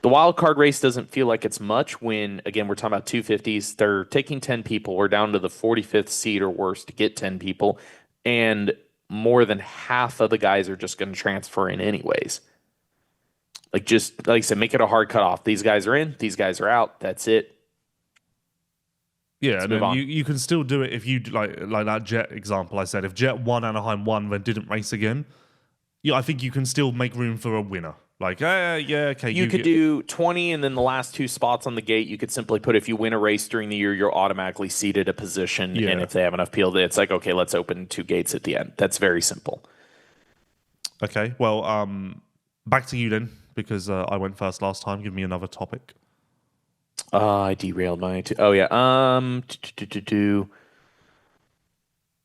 the wild card race? Doesn't feel like it's much when, again, we're talking about 250s. They're taking 10 people. We're down to the 45th seed or worse to get 10 people, and more than half of the guys are just going to transfer in anyways. Like, just like I said, make it a hard cutoff. These guys are in, these guys are out. That's it. Yeah, and you can still do it if you like that Jett example I said. If Jett won Anaheim 1 then didn't race again, I think you can still make room for a winner. Like, okay. You could do 20, and then the last 2 spots on the gate, you could simply put, if you win a race during the year, you're automatically seated a position. Yeah. And if they have enough people, it's like, okay, let's open 2 gates at the end. That's very simple. Okay, well, back to you then, because I went first last time. Give me another topic. I derailed my... Oh, yeah.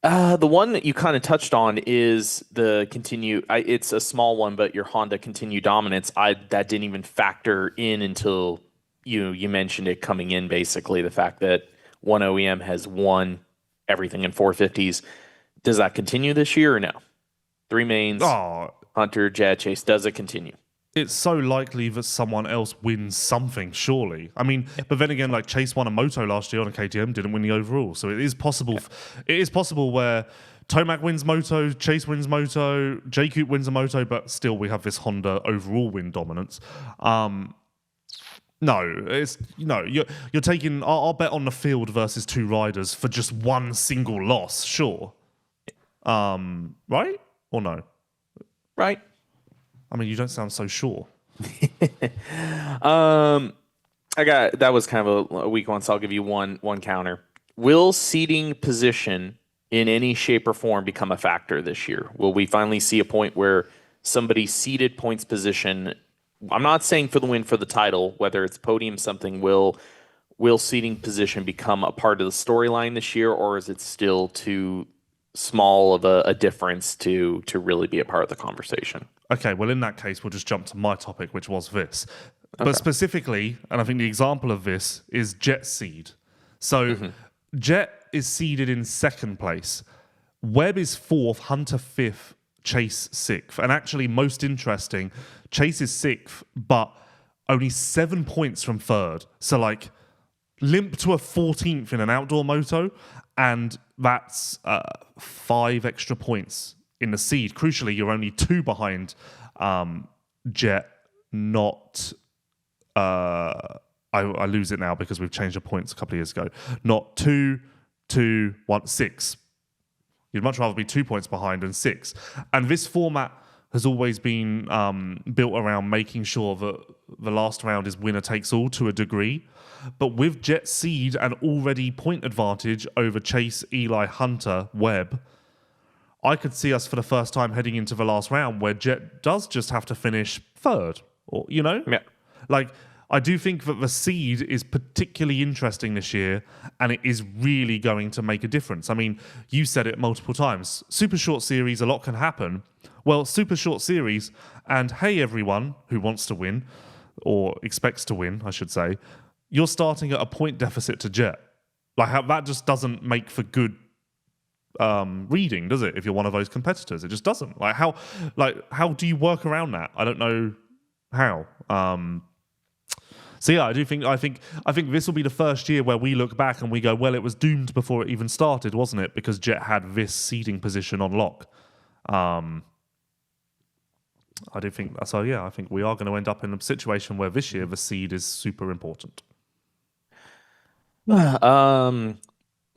The one that you kind of touched on is the it's a small one, but your Honda continue dominance. That didn't even factor in until you mentioned it coming in, basically, the fact that one OEM has won everything in 450s. Does that continue this year or no? 3 mains, Hunter, Jett, Chase, does it continue? It's so likely that someone else wins something, surely. I mean, but then again, like Chase won a moto last year on a KTM, didn't win the overall. So it is possible. Yeah. It is possible where Tomac wins moto, Chase wins moto, J-Coop wins a moto, but still we have this Honda overall win dominance. You're taking. I'll bet on the field versus 2 riders for just one single loss. Sure. Right or no? Right. I mean, you don't sound so sure. That was kind of a weak one, so I'll give you one counter. Will seating position in any shape or form become a factor this year? Will we finally see a point where somebody's seated points position, I'm not saying for the win for the title, whether it's podium something, will seating position become a part of the storyline this year, or is it still too small of a difference to really be a part of the conversation? Okay, well, in that case, we'll just jump to my topic, which was this. Okay. But specifically, and I think the example of this is Jett seed. So Jett is seeded in 2nd place. Webb is 4th, Hunter 5th, Chase 6th. And actually, most interesting, Chase is 6th, but only 7 points from 3rd. So, like, limp to a 14th in an outdoor moto, and that's 5 extra points in the seed. Crucially, you're only 2 behind Jett, not... I lose it now because we've changed the points a couple of years ago. Not 2, 2, 1, 6. You'd much rather be 2 points behind than 6. And this format has always been built around making sure that the last round is winner takes all to a degree. But with Jett's seed and already point advantage over Chase, Eli, Hunter, Webb, I could see us for the first time heading into the last round where Jett does just have to finish 3rd. Or, you know? Yeah. Like, I do think that the seed is particularly interesting this year, and it is really going to make a difference. I mean, you said it multiple times. Super short series, a lot can happen. Well, super short series, and hey, everyone who wants to win, or expects to win, I should say, you're starting at a point deficit to Jett. Like, that just doesn't make for good reading, does it? If you're one of those competitors, it just doesn't. Like, how do you work around that? I don't know how. So yeah, I think this will be the first year where we look back and we go, well, it was doomed before it even started, wasn't it? Because Jett had this seeding position on lock. I do think so. Yeah, I think we are going to end up in a situation where this year the seed is super important. My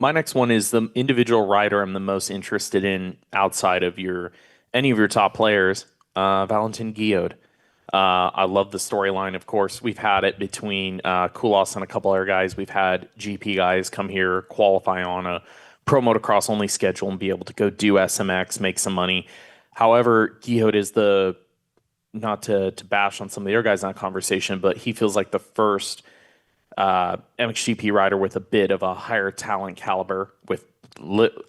next one is the individual rider I'm the most interested in outside of any of your top players, Valentin Guillaume. I love the storyline, of course. We've had it between Koulos and a couple other guys. We've had GP guys come here, qualify on a pro motocross only schedule and be able to go do SMX, make some money. However, Guillaume is not to bash on some of the other guys in that conversation, but he feels like the first MXGP rider with a bit of a higher talent caliber.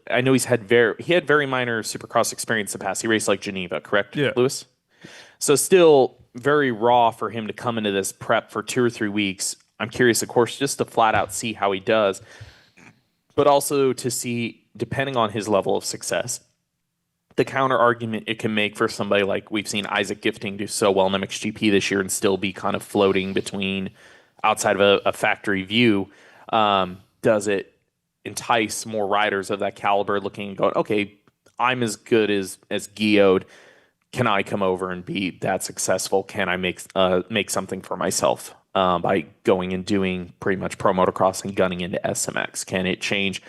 I know he had very minor Supercross experience in the past. He raced like Geneva, correct, yeah. Lewis? So still very raw for him to come into this prep for 2 or 3 weeks. I'm curious, of course, just to flat out see how he does, but also to see, depending on his level of success, the counter argument it can make for somebody like we've seen Isaac Gifting do so well in MXGP this year and still be kind of floating between outside of a factory view. Does it entice more riders of that caliber looking and going, okay, I'm as good as Guillaume. Can I come over and be that successful? Can I make something for myself by going and doing pretty much pro motocross and gunning into SMX? Can it change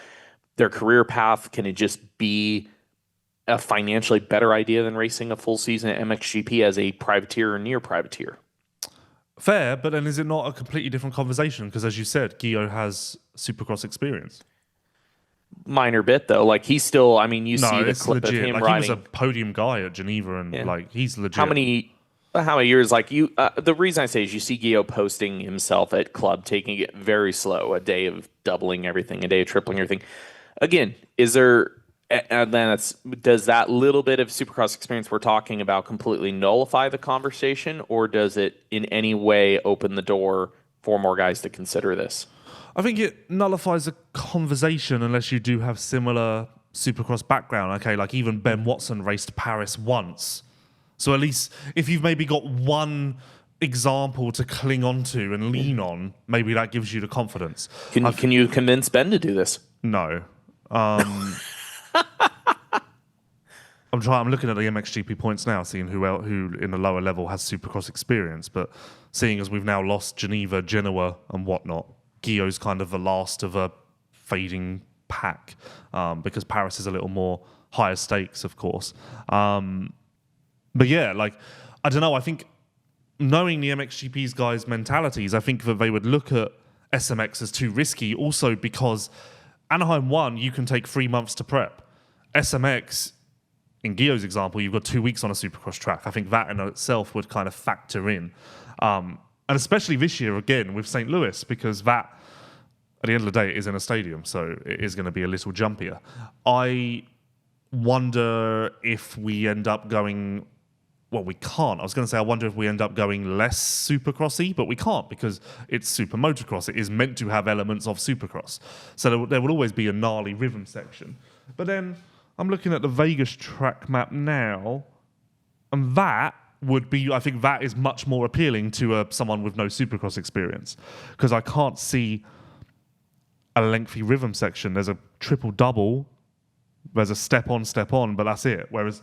their career path? Can it just be a financially better idea than racing a full season at MXGP as a privateer or near privateer? Fair, but then is it not a completely different conversation? Because as you said, Guillaume has Supercross experience. Minor bit though, like he's still. I mean, see the clip legit. of him like riding. He was a podium guy at Geneva, and like he's legit. How many years? Like you, the reason I say is you see Guillaume posting himself at club, taking it very slow, a day of doubling everything, a day of tripling everything. Again, is there? And then does that little bit of Supercross experience we're talking about completely nullify the conversation, or does it in any way open the door for more guys to consider this? I think it nullifies a conversation unless you do have similar Supercross background. Okay, like even Ben Watson raced Paris once. So at least if you've maybe got one example to cling onto and lean on, maybe that gives you the confidence. Can you convince Ben to do this? No. I'm looking at the MXGP points now, seeing who in the lower level has Supercross experience. But seeing as we've now lost Geneva, Genoa, and whatnot, Guillaume's kind of the last of a fading pack because Paris is a little more higher stakes, of course. But yeah, like, I don't know. I think knowing the MXGP's guys' mentalities, I think that they would look at SMX as too risky also because Anaheim 1, you can take 3 months to prep. SMX, in Guillaume's example, you've got 2 weeks on a Supercross track. I think that in itself would kind of factor in. And especially this year, again, with St. Louis, because that, at the end of the day, it is in a stadium, so it is going to be a little jumpier. I wonder if we end up going... Well, we can't. I was going to say, I wonder if we end up going less Supercrossy, but we can't because it's SuperMotocross. It is meant to have elements of Supercross. So there will always be a gnarly rhythm section. But then, I'm looking at the Vegas track map now, and that would be, I think that is much more appealing to someone with no Supercross experience, because I can't see a lengthy rhythm section. There's a triple double, there's a step on, but that's it. Whereas,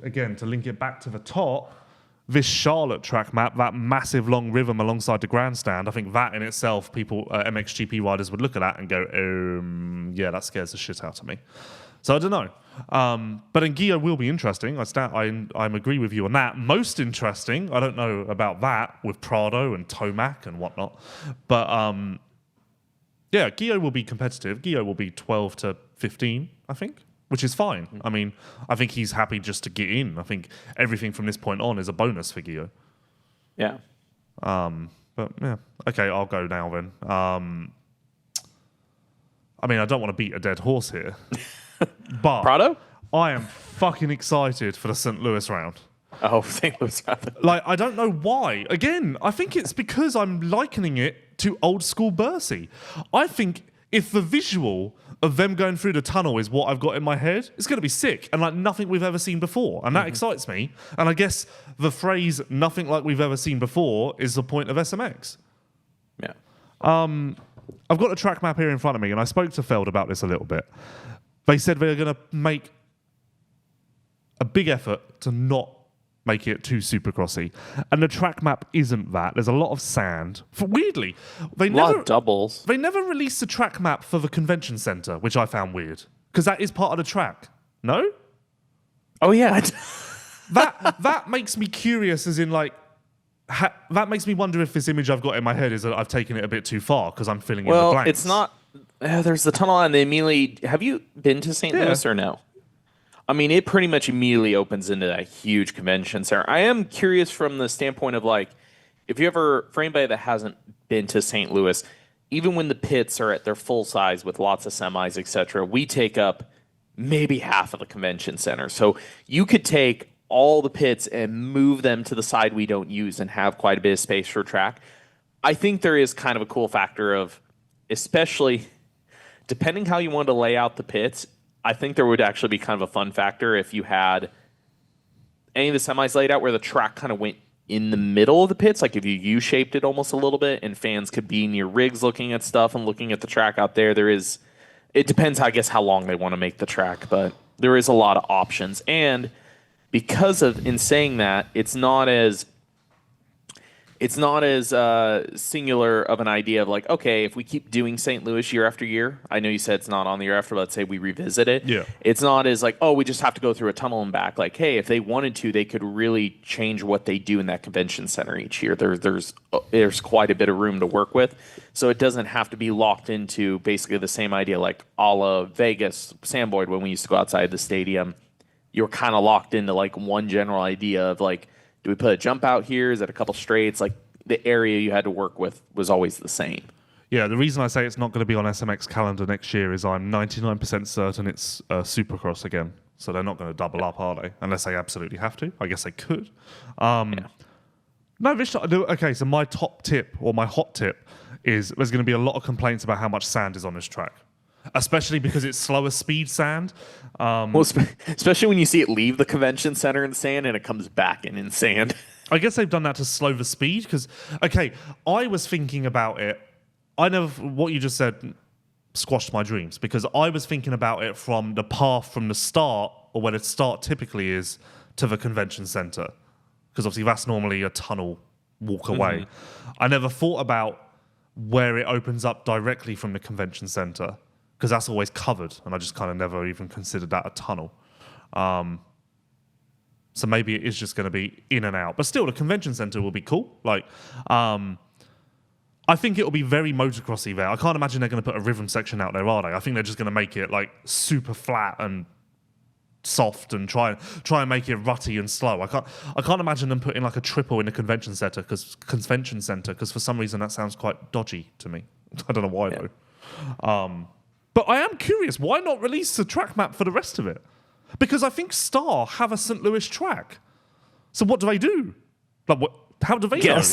again, to link it back to the top, this Charlotte track map, that massive long rhythm alongside the grandstand, I think that in itself, people, MXGP riders would look at that and go, yeah, that scares the shit out of me. So I don't know. But in Gio will be interesting. I agree with you on that. Most interesting, I don't know about that with Prado and Tomac and whatnot. But yeah, Gio will be competitive. Gio will be 12 to 15, I think, which is fine. I mean, I think he's happy just to get in. I think everything from this point on is a bonus for Gio. Yeah. But yeah, okay, I'll go now then. I mean, I don't want to beat a dead horse here. But Prado? I am fucking excited for the St. Louis round. Oh, St. Louis round. Like, I don't know why. Again, I think it's because I'm likening it to old school Bercy. I think if the visual of them going through the tunnel is what I've got in my head, it's going to be sick and like nothing we've ever seen before. And that excites me. And I guess the phrase nothing like we've ever seen before is the point of SMX. Yeah. I've got the track map here in front of me, and I spoke to Feld about this a little bit. They said they're going to make a big effort to not make it too supercrossy. And the track map isn't that. There's a lot of sand. Weirdly, A lot of doubles. They never released a track map for the convention center, which I found weird. Because that is part of the track. No? Oh, yeah. That makes me curious, as in like, that makes me wonder if this image I've got in my head is that I've taken it a bit too far because I'm filling in the blanks. Well, it's not. There's the tunnel, and they immediately. Have you been to St. Louis or no? I mean, it pretty much immediately opens into that huge convention center. I am curious from the standpoint of like, if you ever, for anybody that hasn't been to St. Louis, even when the pits are at their full size with lots of semis, etc., we take up maybe half of the convention center. So you could take all the pits and move them to the side we don't use and have quite a bit of space for track. I think there is kind of a cool factor of, especially depending how you want to lay out the pits, I think there would actually be kind of a fun factor if you had any of the semis laid out where the track kind of went in the middle of the pits, like if you U-shaped it almost a little bit and fans could be near rigs looking at stuff and looking at the track out there. It depends, I guess, how long they want to make the track, but there is a lot of options. And because of, in saying that, it's not as singular of an idea of like, okay, if we keep doing St. Louis year after year, I know you said it's not on the year after, let's say we revisit it. Yeah. It's not as like, oh, we just have to go through a tunnel and back. Like, hey, if they wanted to, they could really change what they do in that convention center each year. There's quite a bit of room to work with. So it doesn't have to be locked into basically the same idea like a la Vegas, Sandboyd, when we used to go outside the stadium. You're kind of locked into like one general idea of like, do we put a jump out here? Is it a couple straights? Like the area you had to work with was always the same. Yeah, the reason I say it's not going to be on SMX calendar next year is I'm 99% certain it's Supercross again. So they're not going to double up, are they? Unless they absolutely have to. I guess they could. No, okay, so my top tip or my hot tip is there's going to be a lot of complaints about how much sand is on this track. Especially because it's slower speed sand. Well, especially when you see it leave the convention center in sand and it comes back in sand. I guess they've done that to slow the speed because, okay, I was thinking about it. What you just said squashed my dreams because I was thinking about it from the path from the start or where the start typically is to the convention center. Because obviously that's normally a tunnel walk away. I never thought about where it opens up directly from the convention center. Because that's always covered, and I just kind of never even considered that a tunnel. So maybe it is just going to be in and out. But still, the convention center will be cool. Like, I think it will be very motocrossy there. I can't imagine they're going to put a rhythm section out there, are they? I think they're just going to make it like super flat and soft and try and make it rutty and slow. I can't imagine them putting like a triple in the convention center because for some reason that sounds quite dodgy to me. I don't know why though. But I am curious, why not release a track map for the rest of it? Because I think Star have a St. Louis track. So what do they do? Like, how do they know?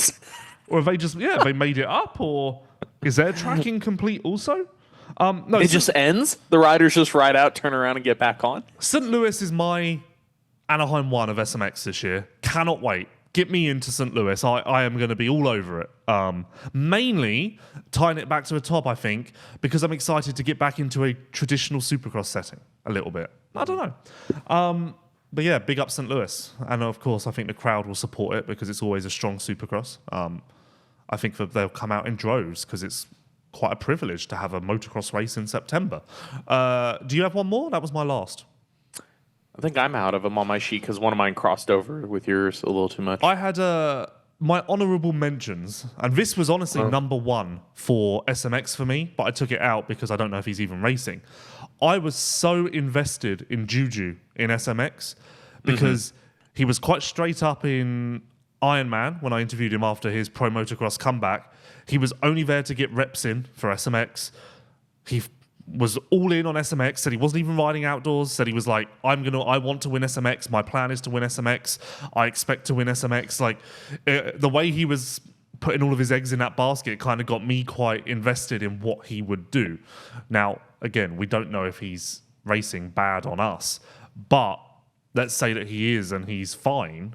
Or have they just, they made it up? Or is their tracking complete also? No, It just ends? The riders just ride out, turn around, and get back on? St. Louis is my Anaheim 1 of SMX this year. Cannot wait. Get me into St. Louis. I am going to be all over it. Mainly tying it back to the top, I think, because I'm excited to get back into a traditional Supercross setting a little bit. I don't know. But yeah, big up St. Louis. And of course, I think the crowd will support it because it's always a strong Supercross. I think that they'll come out in droves because it's quite a privilege to have a motocross race in September. Do you have one more? That was my last. I think I'm out of them on my sheet because one of mine crossed over with yours a little too much. I had my honourable mentions, and this was honestly number one for SMX for me, but I took it out because I don't know if he's even racing. I was so invested in Juju in SMX because he was quite straight up in Ironman when I interviewed him after his pro motocross comeback. He was only there to get reps in for SMX. He was all in on SMX, said he wasn't even riding outdoors, said he was like, I want to win SMX. My plan is to win SMX. I expect to win SMX. Like, the way he was putting all of his eggs in that basket kind of got me quite invested in what he would do. Now, again, we don't know if he's racing bad on us, but let's say that he is and he's fine.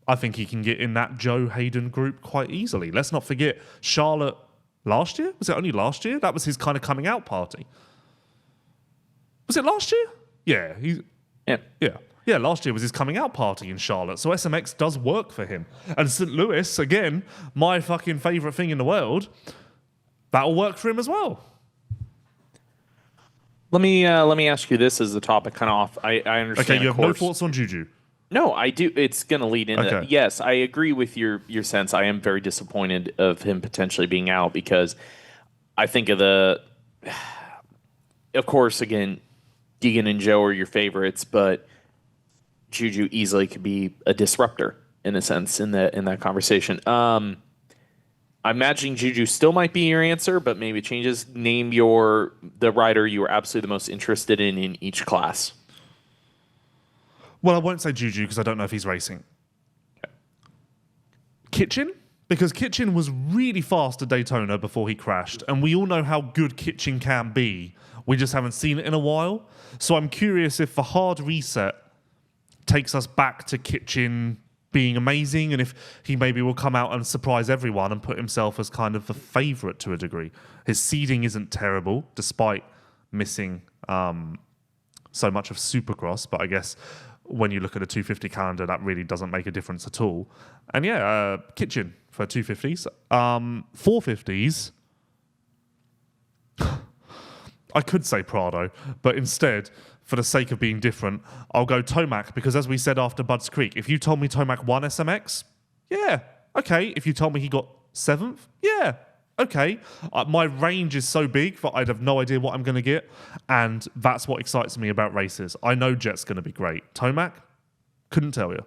I think he can get in that Joe Haiden group quite easily. Let's not forget Charlotte last year? Was it only last year? That was his kind of coming out party. Was it last year? Yeah. Yeah, last year was his coming out party in Charlotte. So SMX does work for him. And St. Louis, again, my fucking favourite thing in the world, that'll work for him as well. Let me ask you this as the topic kind of off. I understand. Okay, you have no thoughts on Juju? No, I do. It's going to lead into that. Yes, I agree with your sense. I am very disappointed of him potentially being out because I think of course, again, Deegan and Joe are your favorites, but Juju easily could be a disruptor in a sense in that conversation. I'm imagining Juju still might be your answer, but maybe it changes. Name the rider you are absolutely the most interested in each class. Well, I won't say Juju because I don't know if he's racing. Kitchen? Because Kitchen was really fast at Daytona before he crashed, and we all know how good Kitchen can be. We just haven't seen it in a while. So I'm curious if the hard reset takes us back to Kitchen being amazing, and if he maybe will come out and surprise everyone and put himself as kind of the favourite to a degree. His seeding isn't terrible, despite missing so much of Supercross, but I guess when you look at a 250 calendar, that really doesn't make a difference at all. And yeah, Kitchen for 250s. 450s, I could say Prado, but instead, for the sake of being different, I'll go Tomac, because as we said after Budds Creek, if you told me Tomac won SMX, yeah, okay. If you told me he got 7th, yeah, okay. My range is so big that I'd have no idea what I'm going to get, and that's what excites me about races. I know Jett's going to be great. Tomac, couldn't tell you.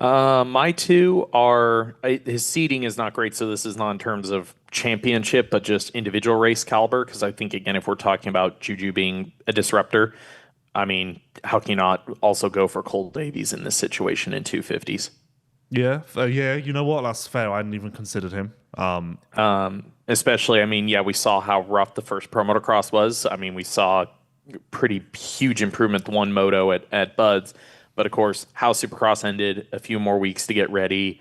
My two are his seeding is not great, so this is not in terms of championship, but just individual race caliber. Because I think again, if we're talking about Juju being a disruptor, I mean, how can you not also go for Cole Davies in this situation in 250s? Yeah, you know what? That's fair. I hadn't even considered him. Especially, I mean, yeah, we saw how rough the first Pro Motocross was. I mean, we saw pretty huge improvement to one moto at Budds. But of course, how Supercross ended, a few more weeks to get ready.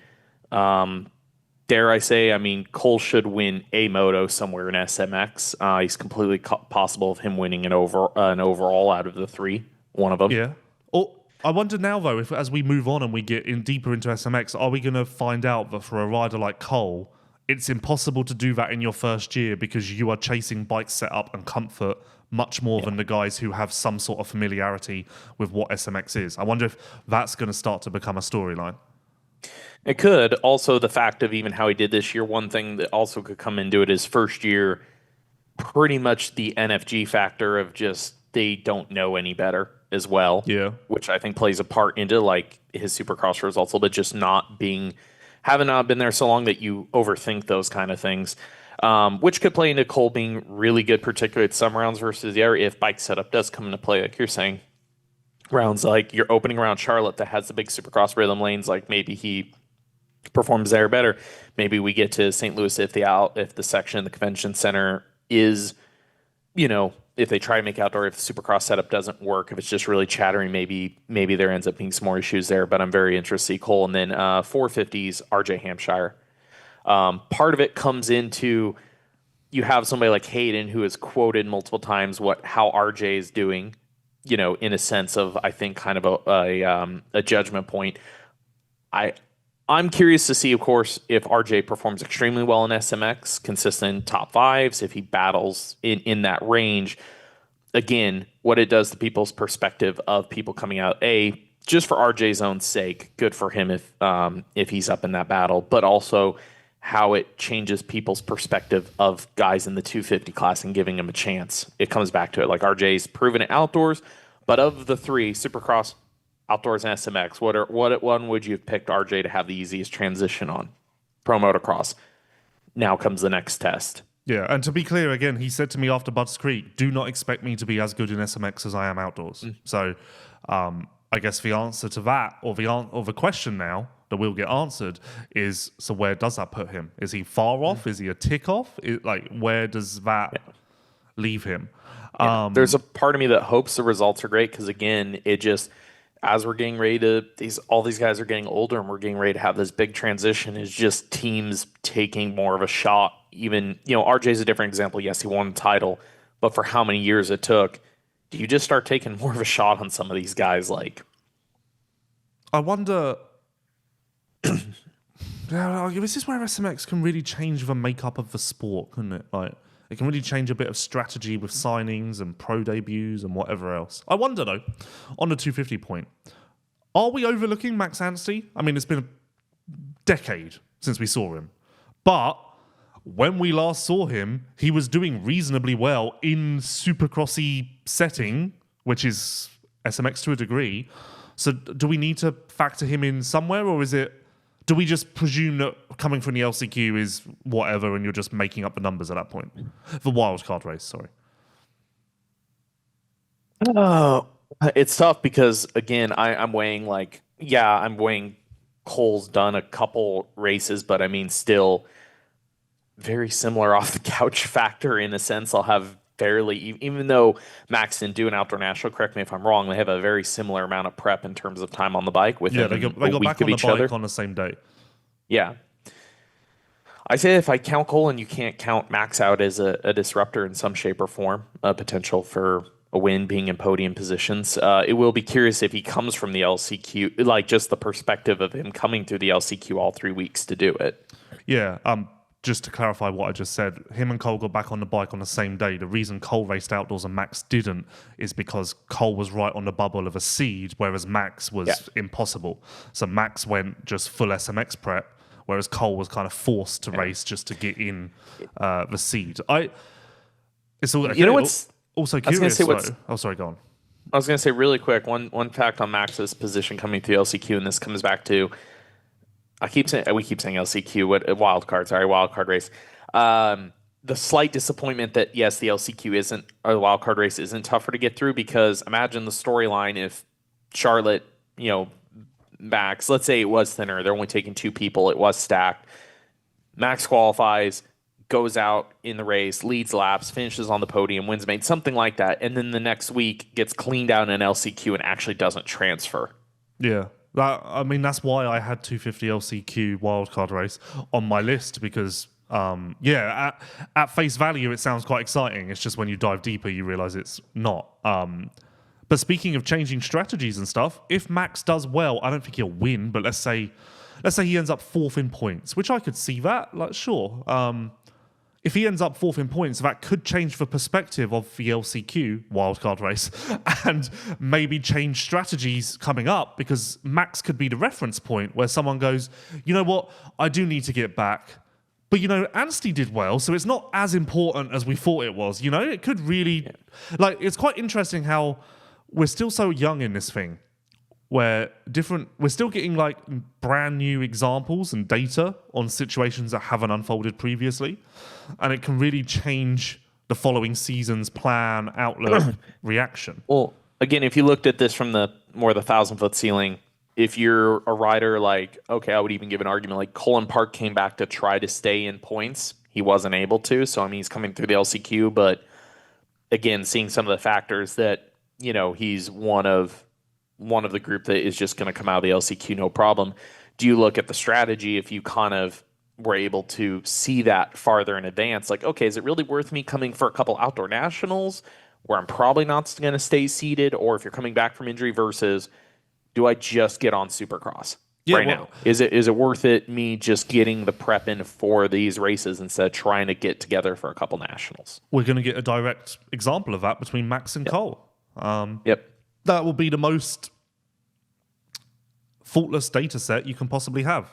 Dare I say, I mean, Cole should win a moto somewhere in SMX. He's completely possible of him winning an overall out of the three, one of them. Yeah. Oh, I wonder now, though, if as we move on and we get deeper into SMX, are we going to find out that for a rider like Cole, it's impossible to do that in your first year because you are chasing bike setup and comfort much more than the guys who have some sort of familiarity with what SMX is. I wonder if that's going to start to become a storyline. It could. Also, the fact of even how he did this year, one thing that also could come into it is first year, pretty much the NFG factor of just they don't know any better as well. Yeah. Which I think plays a part into like his Supercross results a little bit, just having not been there so long that you overthink those kind of things. Which could play into Cole being really good, particularly at some rounds versus the other, if bike setup does come into play, like you're saying. Rounds like you're opening around Charlotte that has the big Supercross rhythm lanes, like maybe he performs there better. Maybe we get to St. Louis if the section in the convention center is, if they try to make outdoor, if the Supercross setup doesn't work, if it's just really chattering, maybe there ends up being some more issues there. But I'm very interested to see Cole. And then 450s, RJ Hampshire. Part of it comes into, you have somebody like Haiden who has quoted multiple times how RJ is doing, in a sense of, I think, kind of a judgment point. I'm curious to see, of course, if RJ performs extremely well in SMX, consistent top fives, if he battles in that range. Again, what it does to people's perspective of people coming out, just for RJ's own sake, good for him if he's up in that battle, but also how it changes people's perspective of guys in the 250 class and giving them a chance. It comes back to it. Like RJ's proven it outdoors, but of the three, Supercross, outdoors, and SMX, what one would you have picked RJ to have the easiest transition on? Pro motocross. Now comes the next test. Yeah, and to be clear again, he said to me after Budds Creek, do not expect me to be as good in SMX as I am outdoors. So I guess the answer to that, or the question now that will get answered is, so where does that put him? Is he far off? Is he a tick off? Where does that leave him? Yeah. There's a part of me that hopes the results are great because, again, it just, as we're getting ready to, all these guys are getting older and we're getting ready to have this big transition, is just teams taking more of a shot. Even, RJ's a different example. Yes, he won the title, but for how many years it took, do you just start taking more of a shot on some of these guys? I wonder. This is where SMX can really change the makeup of the sport, couldn't it? It can really change a bit of strategy with signings and pro debuts and whatever else. I wonder, though, on the 250 point, are we overlooking Max Anstey? I mean, it's been a decade since we saw him. But when we last saw him, he was doing reasonably well in supercrossy setting, which is SMX to a degree. So do we need to factor him in somewhere, or do we just presume that coming from the LCQ is whatever and you're just making up the numbers at that point? The wildcard race, sorry. It's tough because, again, I'm weighing I'm weighing Cole's done a couple races, but I mean, still very similar off the couch factor in a sense. I'll have even though Max didn't do an outdoor national, correct me if I'm wrong, they have a very similar amount of prep in terms of time on the bike with they got back on the bike on the same day. Yeah. I say if I count Cole, and you can't count Max out as a disruptor in some shape or form, a potential for a win being in podium positions. It will be curious if he comes from the LCQ, just the perspective of him coming through the LCQ all 3 weeks to do it. Yeah. Just to clarify what I just said, him and Cole got back on the bike on the same day. The reason Cole raced outdoors and Max didn't is because Cole was right on the bubble of a seed, whereas Max was impossible. So Max went just full SMX prep, whereas Cole was kind of forced to race just to get in the seed. What's also curious. Sorry, go on. I was going to say really quick, one fact on Max's position coming through LCQ, and this comes back to, we keep saying LCQ, wild card race. The slight disappointment that, yes, the LCQ isn't, or the wild card race isn't tougher to get through, because imagine the storyline if Charlotte, Max, let's say it was thinner, they're only taking 2 people, it was stacked. Max qualifies, goes out in the race, leads laps, finishes on the podium, wins main, something like that, and then the next week gets cleaned out in an LCQ and actually doesn't transfer. Yeah. That's why I had 250 LCQ wildcard race on my list, because, at face value, it sounds quite exciting. It's just when you dive deeper, you realize it's not. But speaking of changing strategies and stuff, if Max does well, I don't think he'll win, but let's say he ends up 4th in points, which I could see that, sure. If he ends up 4th in points, that could change the perspective of the LCQ wildcard race and maybe change strategies coming up, because Max could be the reference point where someone goes, you know what, I do need to get back. But, Anstey did well, so it's not as important as we thought it was. It could really... it's quite interesting how we're still so young in this thing, where we're still getting brand new examples and data on situations that haven't unfolded previously, and it can really change the following season's plan, outlook, reaction. Well, again, if you looked at this from the 1,000-foot ceiling, if you're a rider I would even give an argument Colin Park came back to try to stay in points. he wasn't able to. So, I mean, he's coming through the LCQ, but again, seeing some of the factors that, he's one of the group that is just going to come out of the LCQ, no problem. Do you look at the strategy if you kind of were able to see that farther in advance? Like, okay, is it really worth me coming for a couple outdoor nationals where I'm probably not going to stay seated? Or if you're coming back from injury versus do I just get on Supercross now? Is it worth it me just getting the prep in for these races instead of trying to get together for a couple nationals? We're going to get a direct example of that between Max and Cole. That will be the most faultless data set you can possibly have,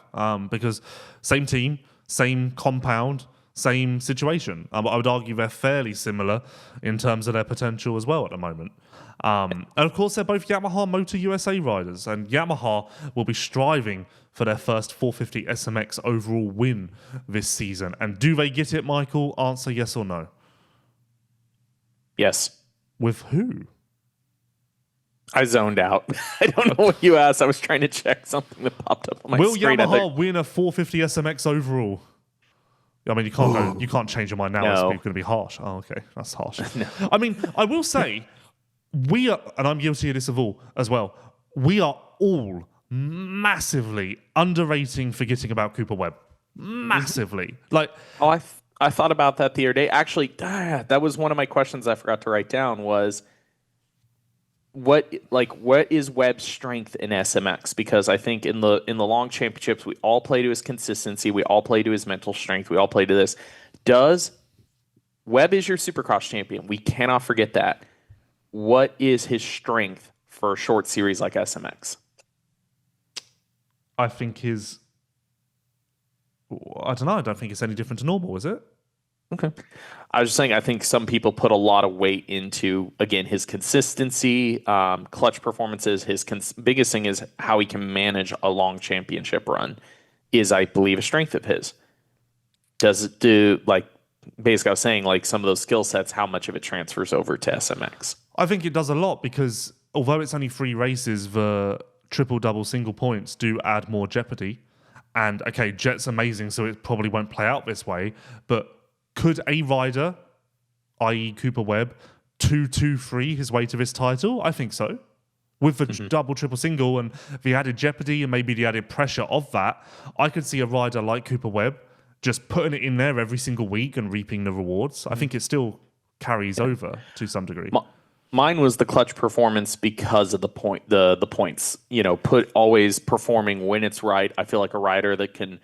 because same team, same compound, same situation. I would argue they're fairly similar in terms of their potential as well at the moment. And of course, they're both Yamaha Motor USA riders, and Yamaha will be striving for their first 450 SMX overall win this season. And do they get it, Michael? Answer yes or no. Yes. With who? I zoned out. I don't know what you asked. I was trying to check something that popped up on my screen. Will Yamaha win a 450 SMX overall? I mean, you can't change your mind now. It's going to be harsh. Oh, okay. That's harsh. No. I mean, I will say, we are, and I'm guilty of this as well, we are all massively underrating forgetting about Cooper Webb. Massively. I thought about that the other day. Actually, that was one of my questions I forgot to write down was, what is Webb's strength in SMX? Because I think in the long championships, we all play to his consistency, we all play to his mental strength, we all play to this. Webb is your Supercross champion. We cannot forget that. What is his strength for a short series like SMX? I think I don't know. I don't think it's any different to normal, is it? Okay. I was just saying, I think some people put a lot of weight into, again, his consistency, clutch performances. His biggest thing is how he can manage a long championship run is, I believe, a strength of his. Does it do, basically I was saying, some of those skill sets, how much of it transfers over to SMX? I think it does a lot because although it's only 3 races, the triple, double, single points do add more jeopardy. And, okay, Jett's amazing, so it probably won't play out this way, but could a rider, i.e. Cooper Webb, 2-2-3 his way to this title? I think so. With the double, triple, single and the added jeopardy and maybe the added pressure of that, I could see a rider like Cooper Webb just putting it in there every single week and reaping the rewards. I think it still carries over to some degree. Mine was the clutch performance because of the points. Always performing when it's right. I feel like a rider that can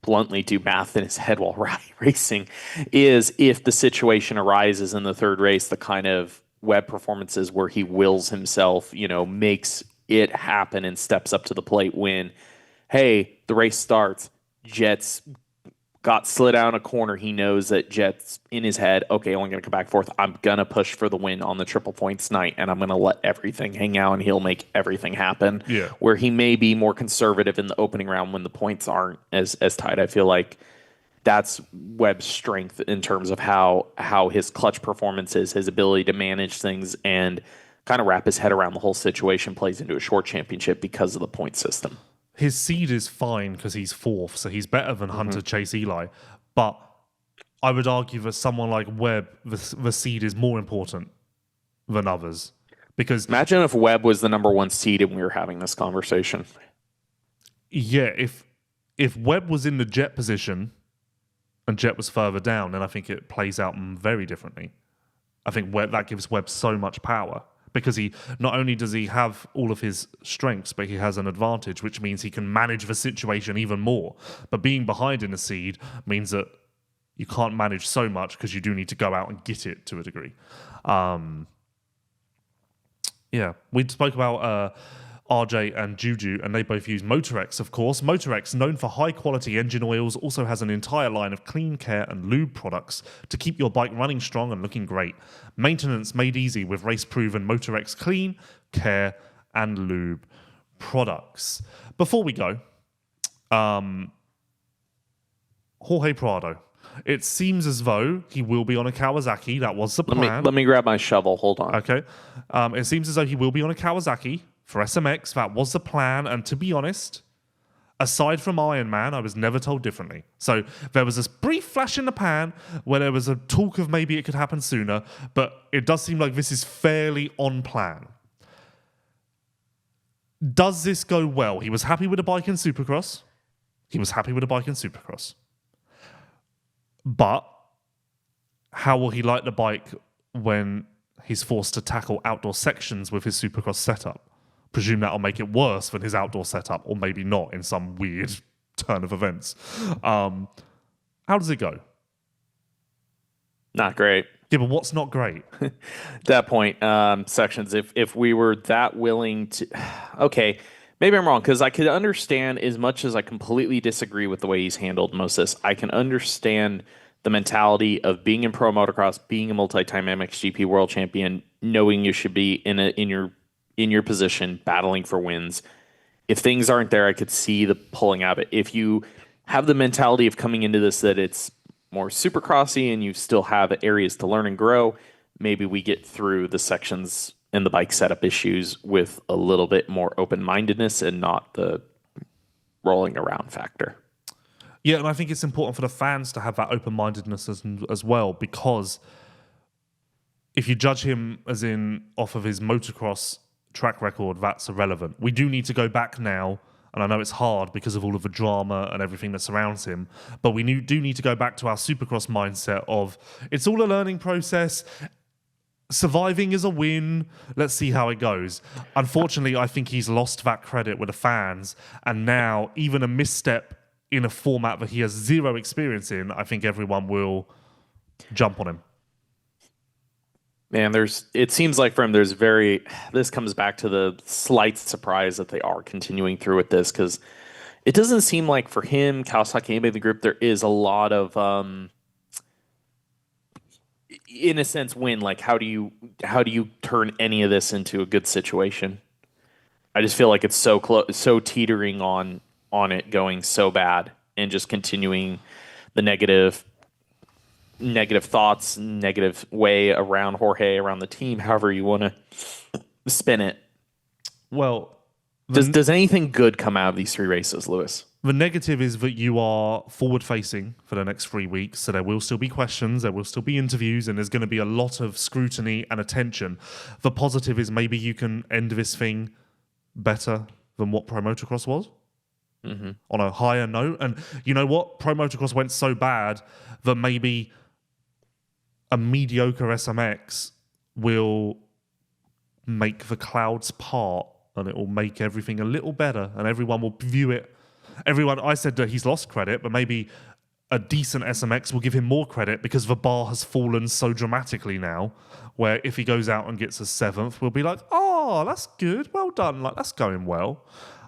bluntly do math in his head while racing is, if the situation arises in the third race, the kind of Webb performances where he wills himself, makes it happen and steps up to the plate when, hey, the race starts, Jett's got slid out in a corner. He knows that Jett's in his head, okay, only going to come back fourth. I'm going to push for the win on the triple points night, and I'm going to let everything hang out, and he'll make everything happen. Yeah. Where he may be more conservative in the opening round when the points aren't as tight. I feel like that's Webb's strength in terms of how his clutch performance is, his ability to manage things and kind of wrap his head around the whole situation plays into a short championship because of the point system. His seed is fine because he's 4th, so he's better than Hunter, Chase, Eli. But I would argue that someone like Webb, the seed is more important than others. Because imagine if Webb was the number 1 seed and we were having this conversation. Yeah, if Webb was in the Jett position and Jett was further down, then I think it plays out very differently. I think that gives Webb so much power. Because he not only does he have all of his strengths, but he has an advantage, which means he can manage the situation even more. But being behind in the seed means that you can't manage so much because you do need to go out and get it to a degree. We spoke about RJ and Juju, and they both use Motorex, of course. Motorex, known for high-quality engine oils, also has an entire line of clean care and lube products to keep your bike running strong and looking great. Maintenance made easy with race-proven Motorex clean, care, and lube products. Before we go, Jorge Prado. It seems as though he will be on a Kawasaki. That was the plan. Let me grab my shovel. Hold on. Okay. It seems as though he will be on a Kawasaki for SMX. That was the plan. And to be honest, aside from Iron Man, I was never told differently. So there was this brief flash in the pan where there was a talk of maybe it could happen sooner, but it does seem like this is fairly on plan. Does this go well? He was happy with the bike in Supercross. But how will he like the bike when he's forced to tackle outdoor sections with his Supercross setup? Presume that'll make it worse than his outdoor setup, or maybe not in some weird turn of events. How does it go? Not great. Yeah, but what's not great? At that point, sections, if we were that willing to... Okay, maybe I'm wrong, because I could understand, as much as I completely disagree with the way he's handled most of this, I can understand the mentality of being in pro motocross, being a multi-time MXGP world champion, knowing you should be in your position, battling for wins. If things aren't there, I could see the pulling out of it. If you have the mentality of coming into this that it's more supercrossy and you still have areas to learn and grow, maybe we get through the sections and the bike setup issues with a little bit more open-mindedness and not the rolling around factor. Yeah, and I think it's important for the fans to have that open-mindedness as well, because if you judge him as in off of his motocross track record, that's irrelevant. We do need to go back now, and I know it's hard because of all of the drama and everything that surrounds him, but we do need to go back to our Supercross mindset of it's all a learning process. Surviving is a win. Let's see how it goes. Unfortunately, I think he's lost that credit with the fans, and now even a misstep in a format that he has zero experience in, I think everyone will jump on him. Man, it seems like for him, this comes back to the slight surprise that they are continuing through with this, because it doesn't seem like for him, Kawasaki, anybody in the group, there is a lot of, in a sense, win. Like, how do you turn any of this into a good situation? I just feel like it's so teetering on it going so bad, and just continuing the negative thoughts, negative way around Jorge, around the team, however you want to spin it. Well, does anything good come out of these 3 races, Lewis? The negative is that you are forward-facing for the next 3 weeks, so there will still be questions, there will still be interviews, and there's going to be a lot of scrutiny and attention. The positive is maybe you can end this thing better than what Pro Motocross was. Mm-hmm. On a higher note. And you know what? Pro Motocross went so bad that maybe a mediocre SMX will make the clouds part, and it will make everything a little better, and everyone will view it. I said that he's lost credit, but maybe a decent SMX will give him more credit because the bar has fallen so dramatically now, where if he goes out and gets a 7th, we'll be like, oh, that's good, well done, like that's going well.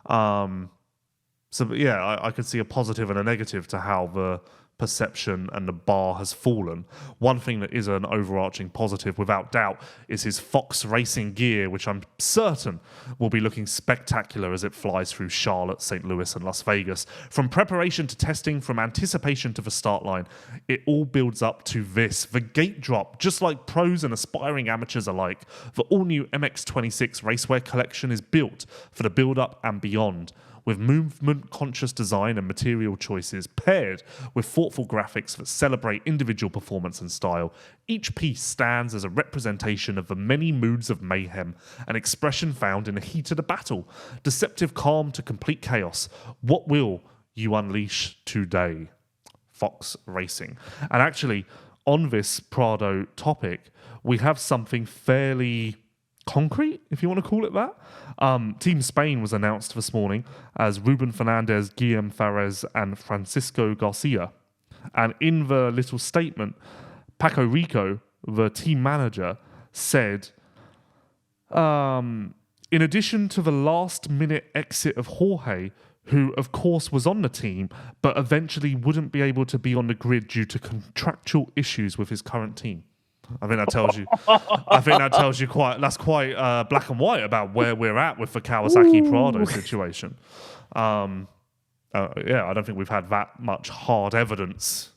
So yeah, I could see a positive and a negative to how the perception and the bar has fallen. One thing that is an overarching positive, without doubt, is his Fox Racing gear, which I'm certain will be looking spectacular as it flies through Charlotte, St. Louis, and Las Vegas. From preparation to testing, from anticipation to the start line, it all builds up to this. The gate drop, just like pros and aspiring amateurs alike, the all-new MX-26 racewear collection is built for the build-up and beyond, with movement-conscious design and material choices paired with thoughtful graphics that celebrate individual performance and style. Each piece stands as a representation of the many moods of mayhem, an expression found in the heat of the battle, deceptive calm to complete chaos. What will you unleash today? Fox Racing. And actually, on this Prado topic, we have something fairly concrete, if you want to call it that. Team Spain was announced this morning as Ruben Fernandez, Guillem Fares, and Francisco Garcia. And in the little statement, Paco Rico, the team manager, said, in addition to the last-minute exit of Jorge, who, of course, was on the team, but eventually wouldn't be able to be on the grid due to contractual issues with his current team. I think that tells you quite. That's quite black and white about where we're at with the Kawasaki Prado situation. Yeah, I don't think we've had that much hard evidence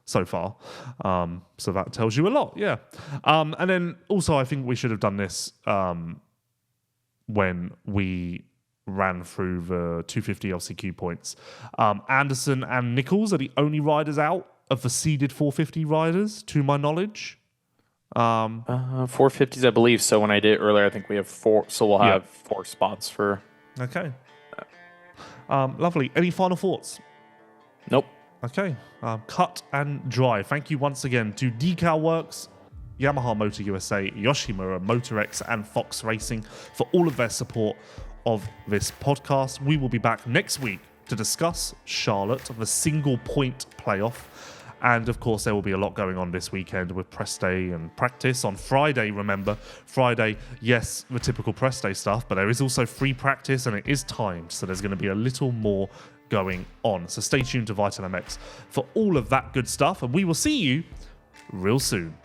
so far. So that tells you a lot. Yeah, and then also I think we should have done this when we ran through the 250 LCQ points. Anderson and Nichols are the only riders out of the seeded 450 riders, to my knowledge. 450s, I believe. So when I did it earlier, I think we have 4. So we'll have 4 spots for. Okay. Lovely. Any final thoughts? Nope. Okay. Cut and dry. Thank you once again to DeCal Works, Yamaha Motor USA, Yoshimura Motorex, and Fox Racing for all of their support of this podcast. We will be back next week to discuss Charlotte, the single point playoff. And of course, there will be a lot going on this weekend with press day and practice on Friday. Remember, Friday, yes, the typical press day stuff, but there is also free practice and it is timed. So there's going to be a little more going on. So stay tuned to Vital MX for all of that good stuff. And we will see you real soon.